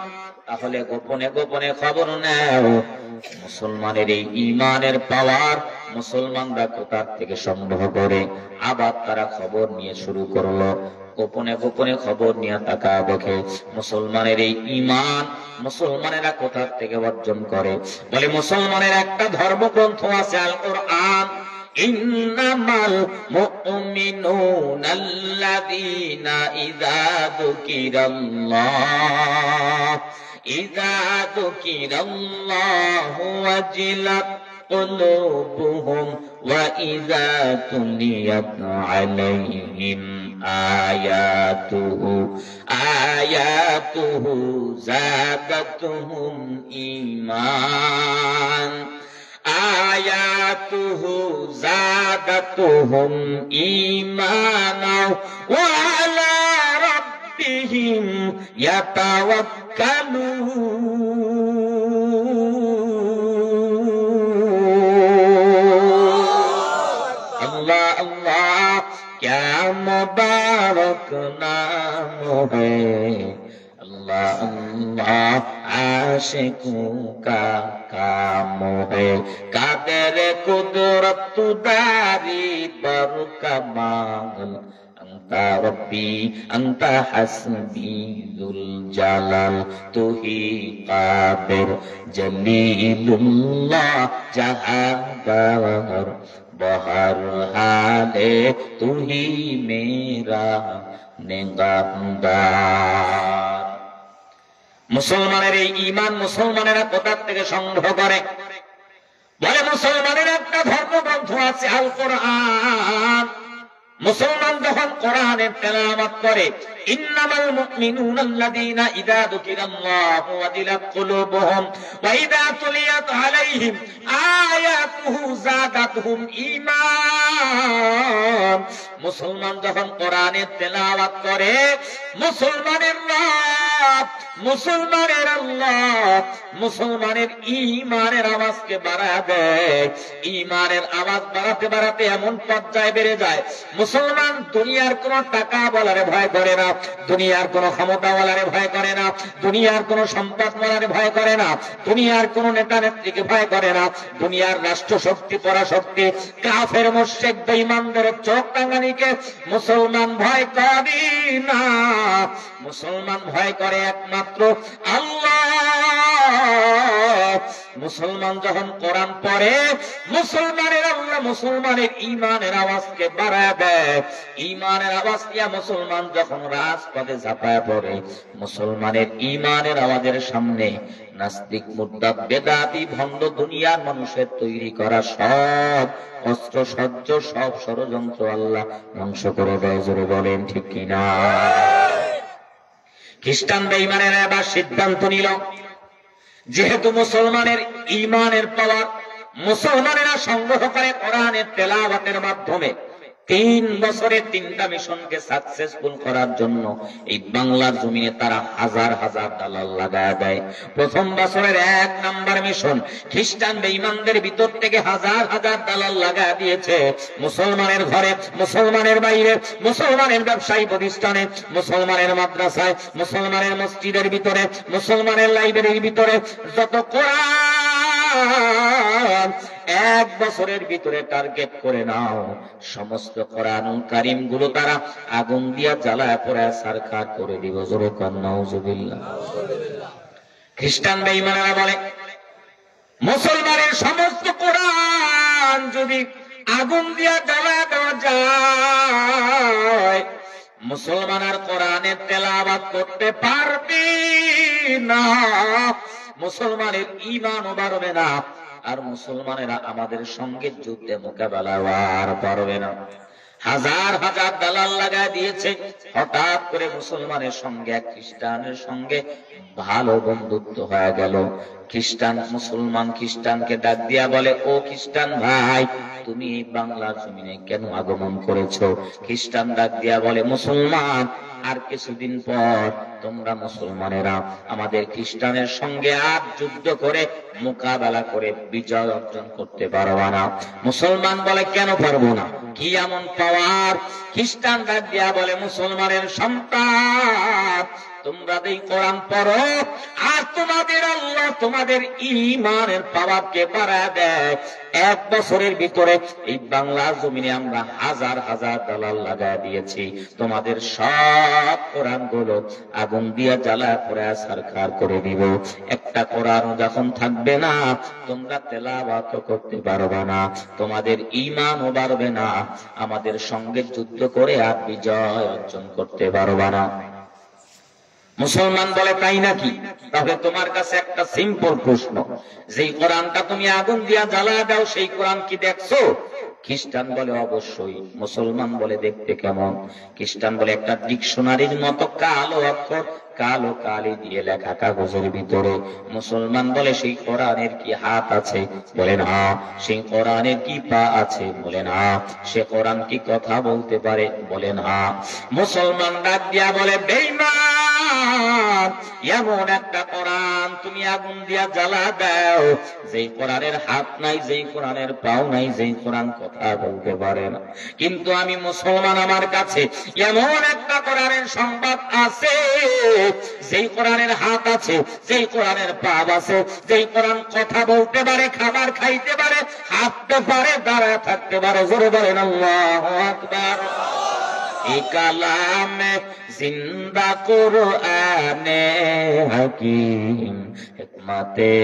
তাহলে গোপনে গোপনে খবর নেও, মুসলমানের এই ঈমানের পাওয়ার মুসলমানরা কোথা থেকে সংগ্রহ করে। আবার তারা খবর নিয়ে শুরু করলো, গোপনে গোপনে খবর নিয়ে তাকা দেখে মুসলমানের এই ঈমান মুসলমানেরা কোথা থেকে অর্জন করে। বলে মুসলমানের একটা ধর্মগ্রন্থ আছে, আল কোরআন। ইন্নামাল মুমিনুনা আল্লাযীনা ইযা যুকিরাল্লাহু ওয়াজিলাত قلوبهم وإذا تليت عليهم آياته زادتهم إيمانا وعلى ربهم يتوكلون। क्या मुबारक नाम है अल्लाह, अल्लाह आशिकों का काम है। कादर कुदरत दारी बर कमाल, अंता रब्बी अंता हस्बी जुल जलाल, तू ही कादिर जलीलुल्लाह जहांदार, बहर हाले तू ही मेरा निगाहदार। মুসলমানের এই ঈমান মুসলমানেরা কোথা থেকে সংগ্রহ করে? বলে মুসলমানের একটা ধর্মগ্রন্থ আছে, আল কোরআন। মুসলমান যখন কোরআনের তেলাওয়াত করে, ইন্নামাল মুমিনুনা আল্লাযীনা ইযা যুকিরাল্লাহু ওয়াজিলাত কুলুবুহুম ওয়া ইযা তুলিয়াত আলাইহিম আয়াতুহু যাদাতহুম ঈমান। মুসলমান যখন কোরআনের তেলাওয়াত করে, মুসলমানের রব, মুসলমানের আল্লাহ মুসলমানের ঈমানের আওয়াজকে বাড়ায় দেয়। ঈমানের আওয়াজ বাড়াতে বাড়াতে এমন পর্যায়ে বেড়ে যায়, মুসলমান দুনিয়ার কোন টাকা বলারে ভয় করে না, দুনিয়ার কোন ক্ষমতা বলারে ভয় করে না, দুনিয়ার কোন সম্পদ বলারে ভয় করে না, দুনিয়ার কোন নেতা নেত্রীকে ভয় করে না, দুনিয়ার রাষ্ট্র শক্তি, পরাশক্তি, কাফের, মুশরিক, বেঈমানদের চোখ টাঙ্গানিকে মুসলমান ভয় করে না। মুসলমান ভয় করে একমাত্র আল্লাহ। মুসলমান যখন কোরআন পড়ে, মুসলমানের আল্লাহ মুসলমানের ঈমানের আওয়াজকে বাড়ায় দেয়। ঈমানের আওয়াজ দিয়া মুসলমান যখন রাজপথে ঝাঁপায় পড়ে, মুসলমানের ঈমানের আওয়াজের সামনে নাস্তিক, মুর্তাদ, বেদাতি, ভণ্ড দুনিয়ার মানুষের তৈরি করা সব অস্ত্র সজ্জ, সব ষড়যন্ত্র আল্লাহ ধ্বংস করে দেয়। জোরে বলেন ঠিক কিনা? খ্রিস্টান বেঈমানেরা এবার সিদ্ধান্ত নিল, যেহেতু মুসলমানের ঈমানের পাওয়ার মুসলমানেরা সংগ্রহ করে কোরআনের তেলাওয়াতের মাধ্যমে, 3 বছরে 3টা মিশনকে সাকসেসফুল করার জন্য এই বাংলার জমিনে তারা হাজার হাজার দালাল লাগায় দেয়। প্রথম বছরের 1 নাম্বার মিশন খ্রিস্টান বেঈমানদের ভিতর থেকে হাজার হাজার দালাল লাগায় দিয়েছে। মুসলমানের ঘরে, মুসলমানের বাইরে, মুসলমানের ব্যবসায়ী প্রতিষ্ঠানে, মুসলমানের মাদ্রাসায়, মুসলমানের মসজিদের ভিতরে, মুসলমানের লাইব্রেরির ভিতরে যত কোরআন 1 বছরের ভিতরে টার্গেট করে নাও, সমস্ত কোরআনুল কারীম গুলো তারা আগুন দিয়া জ্বালায় পোড়ায় ছারখার করে দিব। জোরে কন নাউজুবিল্লাহ। খ্রিস্টান বেঈমানেরা বলে, মুসলমানের সমস্ত কোরআন যদি আগুন দিয়া জ্বালায় দেওয়া যায়, মুসলমান আর কোরআনের তেলাওয়াত করতে পারবে না, মুসলমানের ঈমানও বাড়বে না, আর মুসলমানেরা আমাদের সঙ্গে যুদ্ধে মোকাবেলা আর পারবে না। হাজার হাজার দালাল লাগায় দিয়েছে, হঠাৎ করে মুসলমানের সঙ্গে এক খ্রিস্টানের সঙ্গে ভালো বন্ধুত্ব হয়ে গেল। খ্রিস্টান মুসলমান খ্রিস্টানকে ডাক দিয়া বলে, ও খ্রিস্টান ভাই, তুমি এই বাংলার জমিনে কেন আগমন করেছো? খ্রিস্টান ডাক দিয়া বলে, মুসলমান, আর কিছুদিন পর তোমরা মুসলমানেরা আমাদের খ্রিস্টানের সঙ্গে আর যুদ্ধ করে মোকাবেলা করে বিজয় অর্জন করতে পারবা না। মুসলমান বলে, কেন পারবো না? কি এমন পাওয়ার? খ্রিস্টান ডাক দিয়া বলে, মুসলমানের সন্তান, তোমরা এই কোরআন পড়ো আর তোমাদের আল্লাহ তোমাদের ঈমানের পাওয়ারকে বাড়ায় দেয়। 1 বছরের ভিতরে এই বাংলার জমিনে আমরা হাজার হাজার দালাল লাগায় দিয়েছি, তোমাদের সব কোরআন গুলো আগুন দিয়া জ্বালায় পড়ে ছারখার করে দিব। একটা কোরআন যখন থাকবে না, তোমরা তেলাওয়াত করতে পারবে না, তোমাদের ঈমানও বাড়বে না, আমাদের সঙ্গে যুদ্ধ করে আর বিজয় অর্জন করতে পারবে না। মুসলমান বলে, তাই নাকি? তাহলে তোমার কাছে একটা সিম্পল প্রশ্ন, যেই কোরআনটা তুমি আগুন দিয়া জ্বালায় দাও, সেই কোরআন কি দেখছো? খ্রিস্টান বলে, অবশ্যই। মুসলমান বলে, দেখতে কেমন? খ্রিস্টান বলে, একটা ডিকশনারির মতো কালো অক্ষর, কালো কালি দিয়ে লেখা কাগজের ভিতরে। মুসলমান বলে, সেই কোরআনের কি হাত আছে? বলে না। সেই কোরআনের কি পা আছে? বলে না। সে কোরআন কি কথা বলতে পারে? বলে না। মুসলমান ডাক দিয়া বলে, বেঈমান, এমন একটা কোরআন তুমি আগুন দিয়া জ্বালা দাও, যেই কোরআনের হাত নাই, যেই কোরআনের পাও নাই, যেই কোরআন কথা বলতে পারে না। কিন্তু আমি মুসলমান, আমার কাছে এমন একটা কোরআনের সংবাদ আছে, যেই কোরআনের হাত আছে, যেই কোরআনের পা আছে, যেই কোরআন কথা বলতে পারে, খাবার খাইতে পারে, হাঁটতে পারে, দাঁড়ায় থাকতে পারে। জোরে বলেন আল্লাহু আকবার। এই কালামে জিন্দা কুরআনে হাকিম, হিকমতে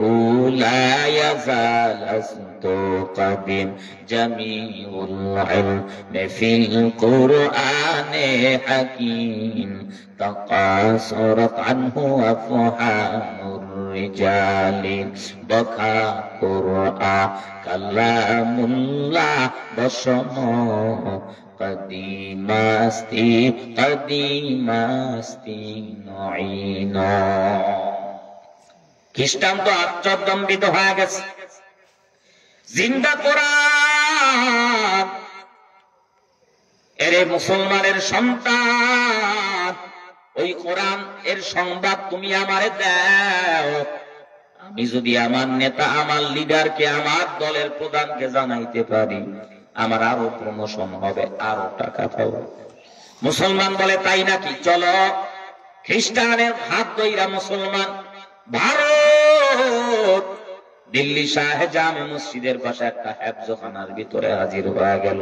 উলা ইয়াজাল আসতু কাদিম, জামিউল ইলমি ফিল কুরআনে হাকিম, তাকাসুরাত আনহু আফহামুর রিজালি, বকা কুরআন কালামুল্লাহ বসম কদিমাস্তি কদিমাস্তি নঈনা। খ্রিস্টান তো আশ্চর্যজনবিত হয়ে গেছে, জিন্দা কোরআন, এরে মুসলমানের সন্তান, ওই কোরআন এর সংবাদ তুমি আমারে দাও, আমি যদি আমার নেতা, আমার লিডারকে, আমার দলের প্রধানকে জানাইতে পারি, আমার আরো প্রমোশন হবে, আরো টাকা পাবো। মুসলমান বলে, তাই নাকি? চলো। খ্রিস্টানের হাত ধইরা মুসলমান ভারত দিল্লি শাহে জামে মসজিদের পাশে একটা হেফজখানার ভিতরে হাজির হয়ে গেল।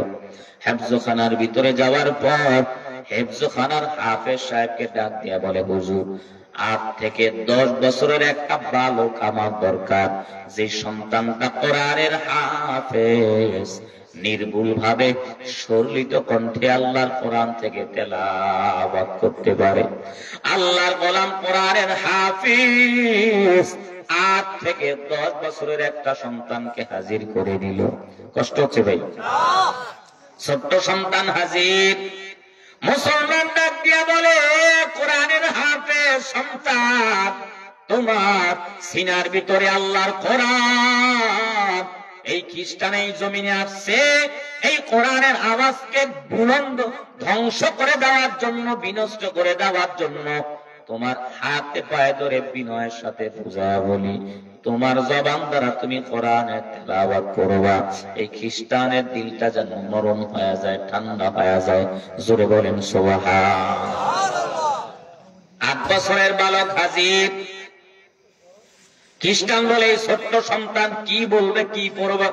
হেফজখানার ভিতরে যাওয়ার পর হেফজখানার হাফেজ সাহেবকে ডাক দিয়া বলে, হুজুর, 8 থেকে 10 বছরের একটা বালক আমার দরকার, যে সন্তানটা কোরআনের হাফেজ, নির্ভুল ভাবে সরলিত কণ্ঠে আল্লাহর কোরআন থেকে তেলাওয়াত করতে পারে। আল্লাহর গোলাম কোরআনের হাফিজ 8 থেকে 10 বছরের একটা সন্তানকে হাজির করে দিল। কষ্ট হচ্ছে ভাই? ছোট্ট সন্তান হাজির। মুসলমান ডাক দিয়া বলে, কোরআনের হাফেজ সন্তান, তোমার সিনার ভিতরে আল্লাহর কোরআন, এই খ্রিস্টান এই জমিনে আসছে এই কোরআনের আওয়াজকে বুলন্দ ধ্বংস করে দেওয়ার জন্য, বিনষ্ট করে দেওয়ার জন্য। তোমার হাতে পায়ে ধরে বিনয়ের সাথে পূজা বলি, তোমার জবান দ্বারা তুমি কোরআনের তেলাওয়াত করবা, এই খ্রিস্টানের দিলটা যেন নরম হয়ে যায়, ঠান্ডা হয়ে যায়। জোরে বলেন সুবহানাল্লাহ। 8 বছরের বালক হাজির। খ্রিস্টান বলে, এই ছোট্ট সন্তান কি বলবে, কি পড়বে?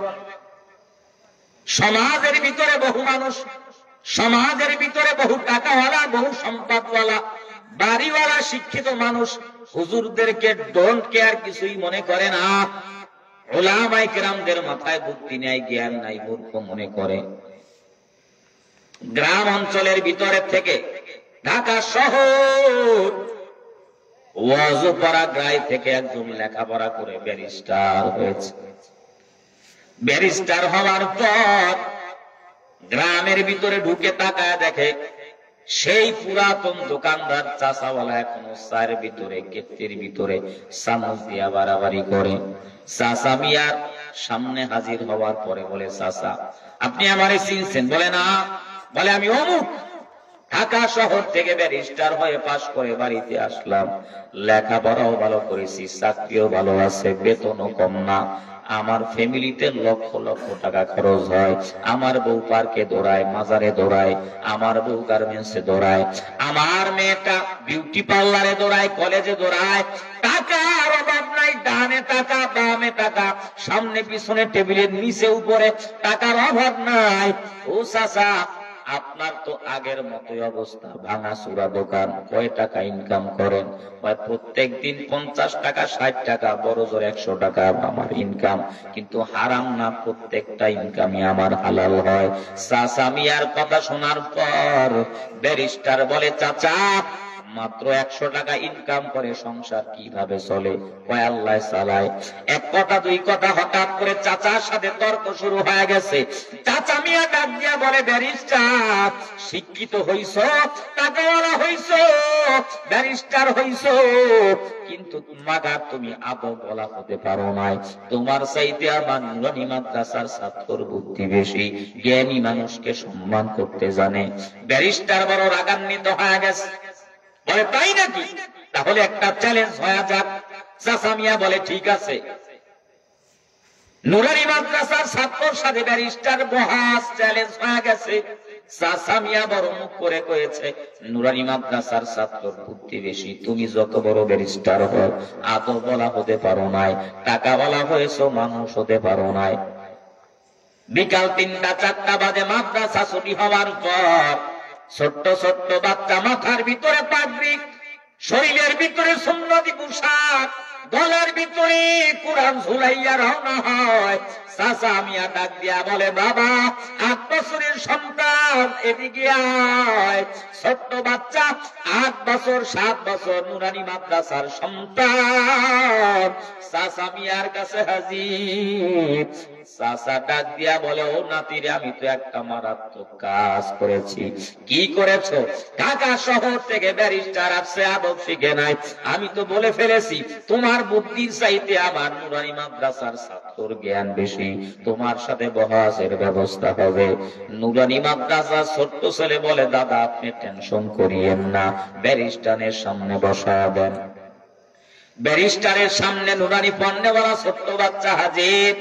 সমাজের ভিতরে বহু মানুষ, সমাজের ভিতরে বহু টাকাওয়ালা, বহু সম্পদওয়ালা, বাড়িওয়ালা, শিক্ষিত মানুষ হুজুরদেরকে ডোন্ট কেয়ার কিছুই মনে করে না। উলামায়ে কেরামদের মাথায় বুদ্ধি নাই, জ্ঞান নাই, মূর্খ মনে করে। গ্রাম অঞ্চলের ভিতরে থেকে ঢাকা শহর ওয়াজপাড়া থেকে একজন লেখাপড়া করে ব্যারিস্টার হয়েছে। ব্যারিস্টার হওয়ার পর গ্রামের ভিতরে ঢুকে তাকায় দেখে সেই পুরাতন দোকানদার চাচাওয়ালা এখনো চায়ের ভিতরে কেত্তির ভিতরে চামচ দিয়া বাড়াবাড়ি করে। চাচা মিয়ার সামনে হাজির হওয়ার পরে বলে, চাচা আপনি আমারে চিনছেন? বলে না। বলে আমি অমুক, ঢাকা শহর থেকে ব্যারিস্টার হয়ে পাশ করে বাড়িতে আসলাম, লেখাপড়াও ভালো করেছি, চাকরিও ভালো আছে, বেতনও কম না, আমার ফ্যামিলিতে লক্ষ লক্ষ টাকা খরচ হয়, আমার বউ পার্কে দৌড়ায়, মাজারে দৌড়ায়, আমার বউ গার্মেন্টসে দৌড়ায়, আমার মেয়েটা বিউটি পার্লারে দৌড়ায়, কলেজে দৌড়ায়, টাকার অভাব নাই, ডানে টাকা বামে টাকা, সামনে পিছনে টেবিলের নিচে উপরে টাকার অভাব নাই। ও চাচা আপনার তো আগের মতোই অবস্থা, ভাঙা চূড়া দোকান, কয় টাকা ইনকাম করেন? প্রত্যেক দিন 50 টাকা 60 টাকা, বড় জোর 100 টাকা আমার ইনকাম, কিন্তু হারাম না, প্রত্যেকটা ইনকামই আমার হালাল হয়। চাচা মিয়ার কথা শোনার পর ব্যারিস্টার বলে, চাচা মাত্র 100 টাকা ইনকাম করে সংসার কিভাবে চলে? কয় আল্লাহ চালায়। এক কথা দুই কথা, হঠাৎ করে চাচার সাথে তর্ক শুরু হয়ে গেছে। চাচা মিয়া ডাক দিয়া বলে, ব্যারিস্টার শিক্ষিত হইছ, টাকাওয়ালা হইছ, ব্যারিস্টার হইছ, কিন্তু মাগার তুমি আদৌ বলা হতে পারো নাই। তোমার চাইতে আমার নুরানি মাদ্রাসার ছাত্র বুদ্ধি বেশি, জ্ঞানী মানুষকে সম্মান করতে জানে। ব্যারিস্টার বড় রাগান্বিত হয়ে গেছে। বলে তাই নাকি? তাহলে একটা চ্যালেঞ্জ হয়ে যাক। চাচা মিয়া বলে ঠিক আছে। নুরানি মাদ্রাসার ছাত্রর সাথে ব্যারিস্টার বহাস চ্যালেঞ্জ হয়ে গেছে। চাচা মিয়া বড় মুখ করে কয়েছে, নুরানি মাদ্রাসার ছাত্রর বুদ্ধি বেশি, তুমি যত বড় ব্যারিস্টার হও আদৌ বলা হতে পারো নাই, টাকা বলা হয়েছ, মানুষ হতে পারো নাই। বিকাল 3টা 4টা বাজে মাদ্রাসা ছুটি হওয়ার পর ছোট্ট ছোট্ট বাচ্চা, মাথার ভিতরে পাগড়ি, শরীরের ভিতরে সুন্নতি পোশাক, গলার ভিতরে কোরআন ঝুলাইয়া রওনা হয়। চাচা মিয়া ডাক দিয়া বলে, বাবা 8 বছরের সন্তান এদিকে আয়। ছোট্ট বাচ্চা 8 বছর 7 বছর নুরানি মাদ্রাসার সন্তান চাচা মিয়ার কাছে হাজির। চাচা ডাক দিয়া বলে, ও নাতিরে, আমি তো একটা মারাত্মক কাজ করেছি। কি করেছো? ঢাকা শহর থেকে ব্যারিস্টার আসছে, আদব শিখে নাই। আমি তো বলে ফেলেছি তোমার বুদ্ধির চাইতে আমার নুরানি মাদ্রাসার ছাত্রর জ্ঞান বেশি, তোমার সাথে বহাসের ব্যবস্থা হবে। নুরানি মাদ্রাসার ছোট্ট ছেলে বলে, দাদা আপনি টেনশন করিয়েন না, ব্যারিস্টারের সামনে বসাবেন। ব্যারিস্টারের সামনে নুরানি পণ্যওয়ালা ছোট্ট বাচ্চা হাজির।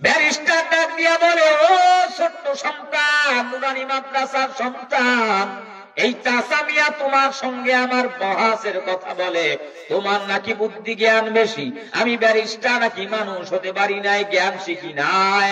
ব্যারিস্টার ডাক দিয়া বলে, ও ছোট্ট সন্তান, নুরানি মাদ্রাসার সন্তান, এই চাচা মিয়া তোমার সঙ্গে আমার বহাসের কথা বলে, তোমার নাকি বুদ্ধি জ্ঞান বেশি, আমি ব্যারিস্টার নাকি মানুষ হতে পারি নাই, জ্ঞান শিখি নাই।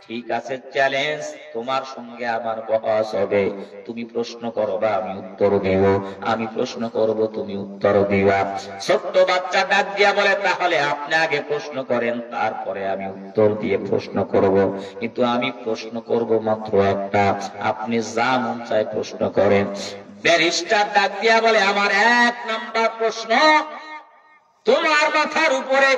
ঠিক আছে, চ্যালেঞ্জ, তোমার সঙ্গে আমার বহাস হবে। তুমি প্রশ্ন করবা, আমি উত্তর দিব, আমি প্রশ্ন করব, তুমি উত্তর দিবা। ছোট্ট বাচ্চা ডাক দিয়া বলে, তাহলে আপনি আগে প্রশ্ন করেন, তারপরে আমি উত্তর দিয়ে প্রশ্ন করব। কিন্তু আমি প্রশ্ন করব মাত্র একটা, আপনি যা মন চায় প্রশ্ন করেন। ব্যারিস্টার ডাক দিয়া বলে, আমার 1 নাম্বার প্রশ্ন, তোমার মাথার উপরে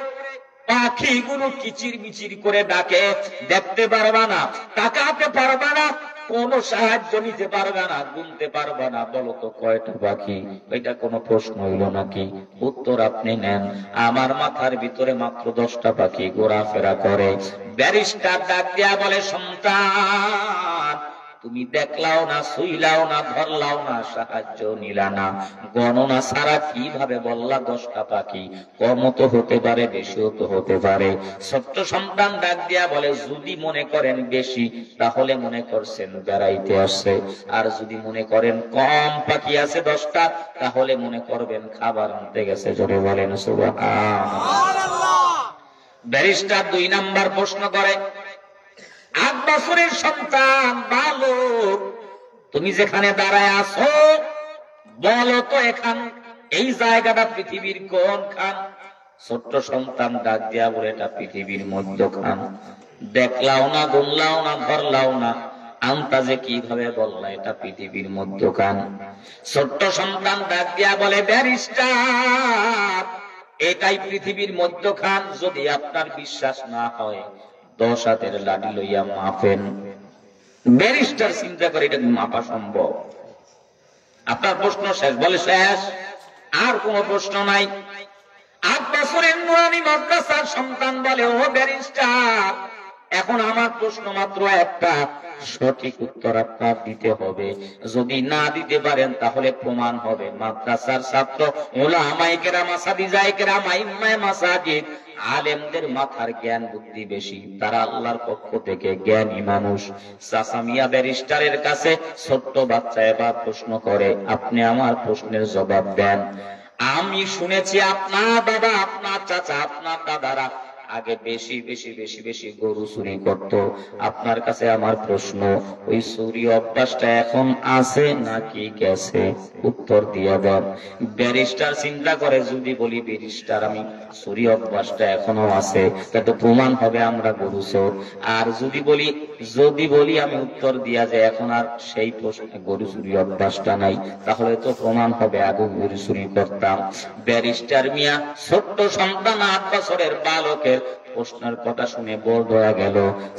পাখিগুলো কিচির মিচির করে ডাকে, দেখতে পারবা না, তাকাতে পারবা না, কোন সাহায্য নিতে পারবে না, গুনতে পারবে না, বলো তো কয়টা পাখি? এটা কোনো প্রশ্ন হইল নাকি? উত্তর আপনি নেন। আমার মাথার ভিতরে মাত্র 10টা পাখি ঘোরাফেরা করে। ব্যারিস্টার ডাক দিয়া বলে, সন্তান তুমি দেখলাও না, শুইলাও না, ধরলাও না, সাহায্য নিলা না, গণনা ছাড়া কিভাবে বললা 10টা পাখি? কম তো হতে পারে, বেশিও তো হতে পারে। ছোট্ট সন্তান ডাক দিয়া বলে, যদি মনে করেন বেশি তাহলে মনে করছেন বেড়াইতে আসছে, আর যদি মনে করেন কম পাখি আছে 10টা তাহলে মনে করবেন খাবার আনতে গেছে। জোরে বলেন সুবহানাল্লাহ। ব্যারিস্টার 2 নাম্বার প্রশ্ন করে, 8 বছরের সন্তান বালক, তুমি যেখানে দাঁড়ায় আছো বলো তো, এখান এই জায়গাটা পৃথিবীর কোনখান? ছোট্ট সন্তান ডাক দিয়া বলে, এটা পৃথিবীর মধ্যখান, দেখলাও না, গুনলাও না, ধরলাও না, আন্তাজে কিভাবে বললা এটা পৃথিবীর মধ্যখান? ছোট্ট সন্তান ডাক দিয়া বলে, ব্যারিস্টার, এটাই পৃথিবীর মধ্যখান। যদি আপনার বিশ্বাস না হয় 10 হাতের লাঠি লইয়া মাপেন। ব্যারিস্টার চিন্তা করে এটা মাপা সম্ভব? আপনার প্রশ্ন শেষ? বলে শেষ, আর কোন প্রশ্ন নাই। 8 বছরের নুরানি মাদ্রাসার সন্তান বলে, ও ব্যারিস্টার, এখন আমার প্রশ্ন মাত্র একটা, সঠিক উত্তর আপনার দিতে হবে। যদি না দিতে পারেন তাহলে প্রমাণ হবে মাদ্রাসার ছাত্র উলামায়ে কেরাম, আসাদিজায়ে কেরাম, আইম্মায়ে মাসাজিদ, আলেমদের মাথার জ্ঞান বুদ্ধি বেশি, তারা আল্লাহর পক্ষ থেকে জ্ঞানী মানুষ। চাচা মিয়া ব্যারিস্টারের কাছে ছোট্ট বাচ্চা এবার প্রশ্ন করে, আপনি আমার প্রশ্নের জবাব দেন। আমি শুনেছি আপনার বাবা, আপনার চাচা, আপনার দাদারা আগে বেশি বেশি বেশি বেশি গরু চুরি করত। আপনার কাছে আমার প্রশ্ন, ওই চুরি অভ্যাসটা এখন আছে নাকি গেছে? উত্তর দিয়ে দেন। ব্যারিস্টার চিন্তা করে, যদি বলি ব্যারিস্টার আমি চুরি অভ্যাসটা এখনো আছে, তাতে প্রমাণ হবে আমরা গরু চোর। আর যদি বলি আমি উত্তর দিয়া যে এখন আর সেই প্রশ্নে গরু চুরি অভ্যাসটা নাই, তাহলে তো প্রমাণ হবে আগে গরু চুরি করতাম। ব্যারিস্টার মিয়া ছোট্ট সন্তান 8 বছরের বালকের প্রশ্নের কথা শুনে বড় হয়ে গেল।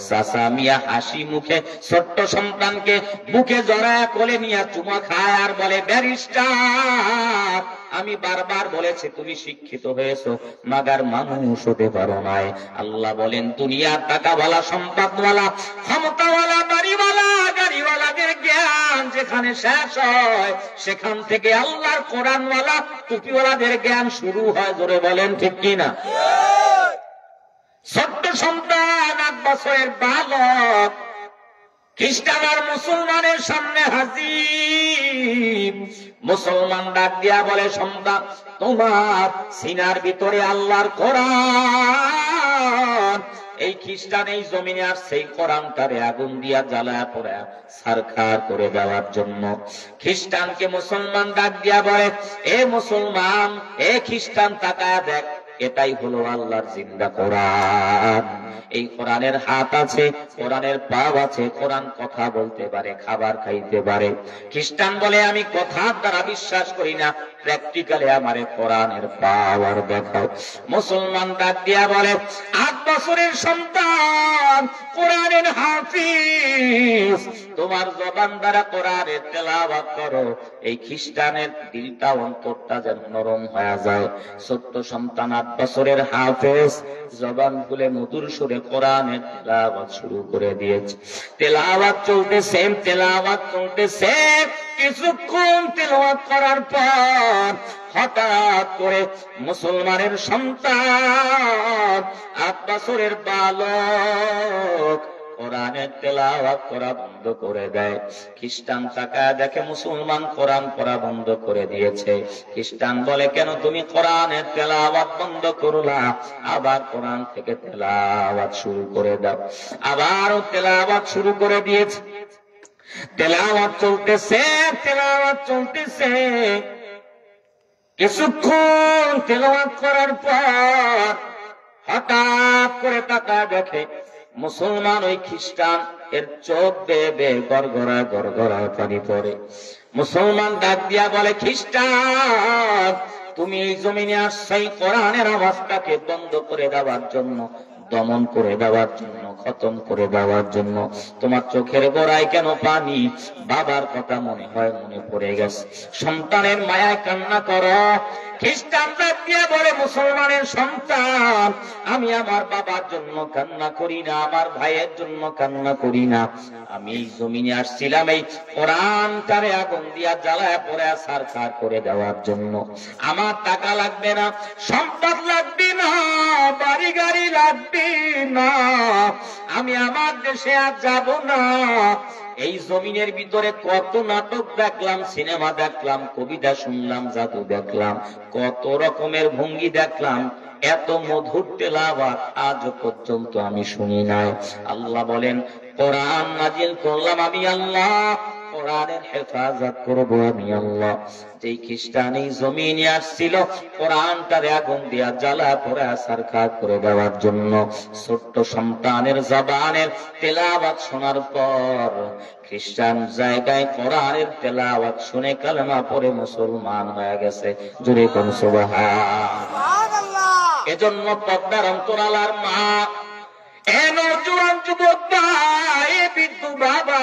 চাচা মিয়া হাসি মুখে ছোট্ট সন্তানকে বুকে জড়ায় কোলে নিয়ে চুমা খায় আর বলে, ব্যারিস্টার, আমি বারবার বলেছি তুমি শিক্ষিত হয়েছো, মাগার মানুষ হতে পারো নাই। আল্লাহ বলেন, দুনিয়ার টাকাওয়ালা, সম্পদওয়ালা, ক্ষমতাওয়ালা, বাড়িওয়ালা, গাড়িওয়ালাদের জ্ঞান যেখানে শেষ হয়, সেখান থেকে আল্লাহর কোরআনওয়ালা, টুপিওয়ালাদের জ্ঞান শুরু হয়। জোরে বলেন ঠিক কিনা? ছোট্ট সন্তান 8 বছরের বালক খ্রিস্টান আর মুসলমানের সামনে হাজির। মুসলমান ডাক দিয়া বলে, সন্তান, তোমার সিনার ভিতরে আল্লাহর কোরআন। এই খ্রিস্টান এই জমিনে আর সেই কোরআনটারে আগুন দিয়া জ্বালায়া পড়া ছারখার করে দেওয়ার জন্য। খ্রিস্টানকে মুসলমান ডাক দিয়া বলে, এ মুসলমান, এ খ্রিস্টান, তাকায়া দেখ, এটাই হলো আল্লাহর জিন্দা কোরআন। এই কোরআনের হাত আছে, কোরআনের পা আছে, কোরআন কথা বলতে পারে, খাবার খাইতে পারে। খ্রিস্টান বলে, আমি কথার দ্বারা বিশ্বাস করি না, প্র্যাকটিক্যালি আমারে কোরআনের পাওয়ার দেখাও। মুসলমান ডাক দিয়া বলে, 8 বছরের সন্তান, কোরআনের হাফিজ, তোমার জবান দ্বারা কোরআনের তেলাওয়াত করো, এই খ্রিস্টানের দিলটা, অন্তরটা যেন নরম হয়ে যায়। ছোট্ট সন্তান 8 বছরের হাফেজ জবান খুলে মধুর সুরে কোরআনের তেলাওয়াত শুরু করে দিয়েছে। তেলাওয়াত চলতেছে। কিছুক্ষণ তেলাওয়াত করার পর হঠাৎ করে মুসলমানের সন্তান 8 বছরের বালক কোরআনের তেলাওয়াত করা বন্ধ করে দেয়। খ্রিস্টান তাকায় দেখে মুসলমান কোরআন পড়া বন্ধ করে দিয়েছে। খ্রিস্টান বলে, কেন তুমি কোরআনের তেলাওয়াত বন্ধ করলা? আবার কোরআন থেকে তেলাওয়াত শুরু করে দাও। আবারও তেলাওয়াত শুরু করে দিয়েছে। তেলাওয়াত চলতেছে। কিছুক্ষণ তেলাওয়াত করার পর হঠাৎ করে তাকায় দেখে মুসলমান ওই খ্রিস্টান এর চোখ বেয়ে গড়গড়ায় পানি পড়ে। মুসলমান ডাক দিয়া বলে, খ্রিস্টান, তুমি এই জমিনে আসছো এই কোরআনের আওয়াজটাকে বন্ধ করে দেওয়ার জন্য, দমন করে দেওয়ার জন্য, খতম করে দেওয়ার জন্য। তোমার চোখের গোড়ায় কেন পানি? বাবার কথা মনে হয় মনে পড়ে গেছে, সন্তানের মায়ায় কান্না করো। খ্রিস্টান ডাক দিয়া বলে, মুসলমানের সন্তান, আমি আমার বাবার জন্য কান্না করি না, আমার ভাইয়ের জন্য কান্না করি না, আমি এই জমিনে আসছিলাম এই কোরআনটারে আগুন দিয়া জ্বালায় পড়ে ছারখার করে দেওয়ার জন্য। আমার টাকা লাগবে না, সম্পদ লাগবে না, বাড়ি গাড়ি লাগবে না, আমি আমার দেশে আর যাব না। এই জমিনের ভিতরে কত নাটক দেখলাম, সিনেমা দেখলাম, কবিতা শুনলাম, জাদু দেখলাম, কত রকমের ভঙ্গি দেখলাম, এত মধুর তেলাওয়াত আজ পর্যন্ত আমি শুনি নাই। আল্লাহ বলেন, কোরআন নাজিল করলাম আমি আল্লাহ, কোরআনের হেফাজত করব আমি আল্লাহ। যেই খ্রিস্টান এই জমিনে আসছিল কোরআনটারে আগুন দিয়া জ্বালা পোড়া সারখা করে দেওয়ার জন্য, ছোট্ট সন্তানের জবানের তেলাওয়াত শোনার পর খ্রিস্টান জায়গায় কোরআনের তেলাওয়াত শুনে কালেমা পড়ে মুসলমান হয়ে গেছে। জোরে কোন সুবহানাল্লাহ। এজন্য পর্দার অন্তরালার মা, এ নওজোয়ান যুবক ভাই, বৃদ্ধ বাবা,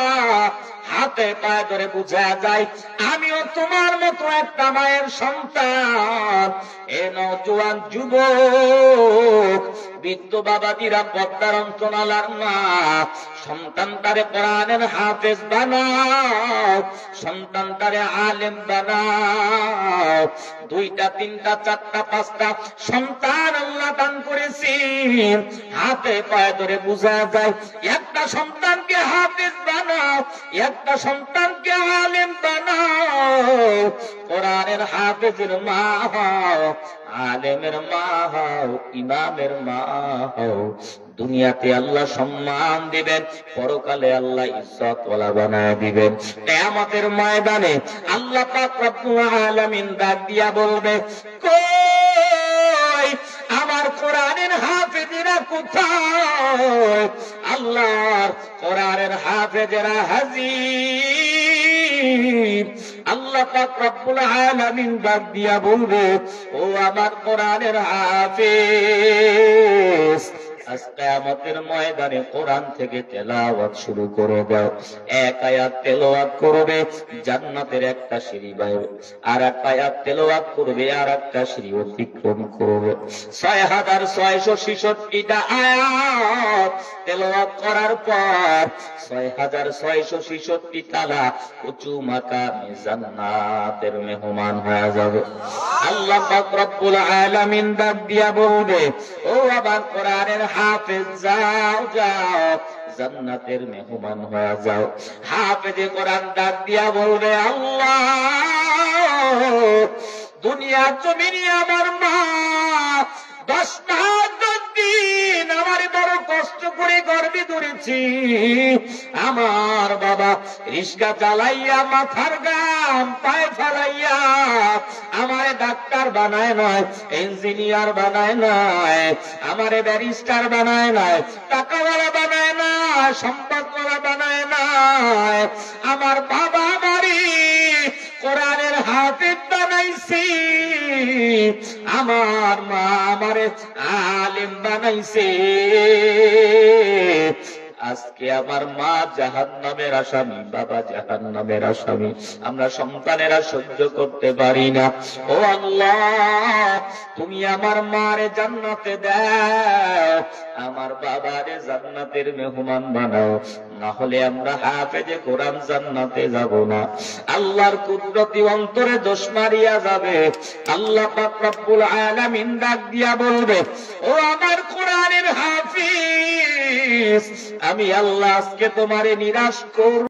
হাতে পায়ে ধরে বুঝা যায় আমিও তোমার মতো একটা মায়ের সন্তান। এ নওজোয়ান যুবক, বৃদ্ধ বাবাজিরা, পর্দার অন্তরালার মা, সন্তানটারে কোরআনের হাফেজ বানাও, সন্তানটারে আলেম বানাও। 2টা 3টা 4টা 5টা সন্তান আল্লাহ দান করেছি। হাতে পায়ে ধরে বুঝা যায় একটা সন্তানকে হাফেজ বানাও, একটা সন্তানকে আলেম বানাও। কোরআনের হাফেজের মা হও, আলেমের মা হও, ইমামের মা হও। দুনিয়াতে আল্লাহ সম্মান দিবেন, পরকালে আল্লাহ ইজ্জত ওয়ালা বানায় দিবেন। কিয়ামতের ময়দানে আল্লাহ পাক রব্বুল আলামিন ডাক দিয়া বলবে, কই আমার কোরআনের হাফেজেরা কোথায়? আল্লাহর কোরআনের হাফেজেরা হাজির। আল্লাহ পাক রব্বুল আলামিন ডাক দিয়া বলবে, ও আমার কোরআনের হাফেজ, আজ কিয়ামতের ময়দানে কোরআন থেকে তেলাওয়াত শুরু করে দাও। এক আয়াত তেলাওয়াত করবে, জান্নাতের একটা সিঁড়ি বাইবে, আর এক আয়াত তেলাওয়াত করবে, আর একটা সিঁড়ি অতিক্রম করবে। 6666টা আয়াত তেলাওয়াত করার পর 6666 তালা উঁচু মাকামে জান্নাতের মেহমান হয়ে যাবে। আল্লাহ পাক রব্বুল আলামিন ডাক দিয়া বলবে, ও আমার কোরআনের হাফেজ, যাও যাও, জান্নাতের মেহমান হয়ে যাও। হাফেজে কোরআন ডাক দিয়া বলবে, আল্লাহ, দুনিয়া জমিনে আমার মা 10 মাস 10 দিন আমার বড় কষ্ট করে গর্বে ধরেছি। আমার বাবা রিস্কা চালাইয়া মাথার গাম পায়ে ফেলাইয়া আমারে ডাক্তার বানায় নয়, ইঞ্জিনিয়ার বানায় নয়, আমারে ব্যারিস্টার বানায় নয়, টাকাওয়ালা বানায় না, সম্পদওয়ালা বানায় নয়। আমার বাবা আমারে কোরআনের হাফেজ বানাইছি, আমার মা আমারে আলেম বানাইছে। আজকে আমার মা জাহান্নামের আসামি, বাবা জাহান্নামের আসামি, আমরা সন্তানেরা সহ্য করতে পারি না। ও আল্লাহ, তুমি আমার মারে জান্নাতে দাও, আমার বাবারে জান্নাতের মেহমান বানাও, না হলে আমরা হাফেজে কোরআন জান্নাতে যাব না। আল্লাহর কুদরতি অন্তরে দোষ মারিয়া যাবে। আল্লাহ পাক রব্বুল আলামিন ডাক দিয়া বলবে, ও আমার কোরআনের হাফেজ, আমি আল্লাহ আজকে তোমারে নিরাশ করব।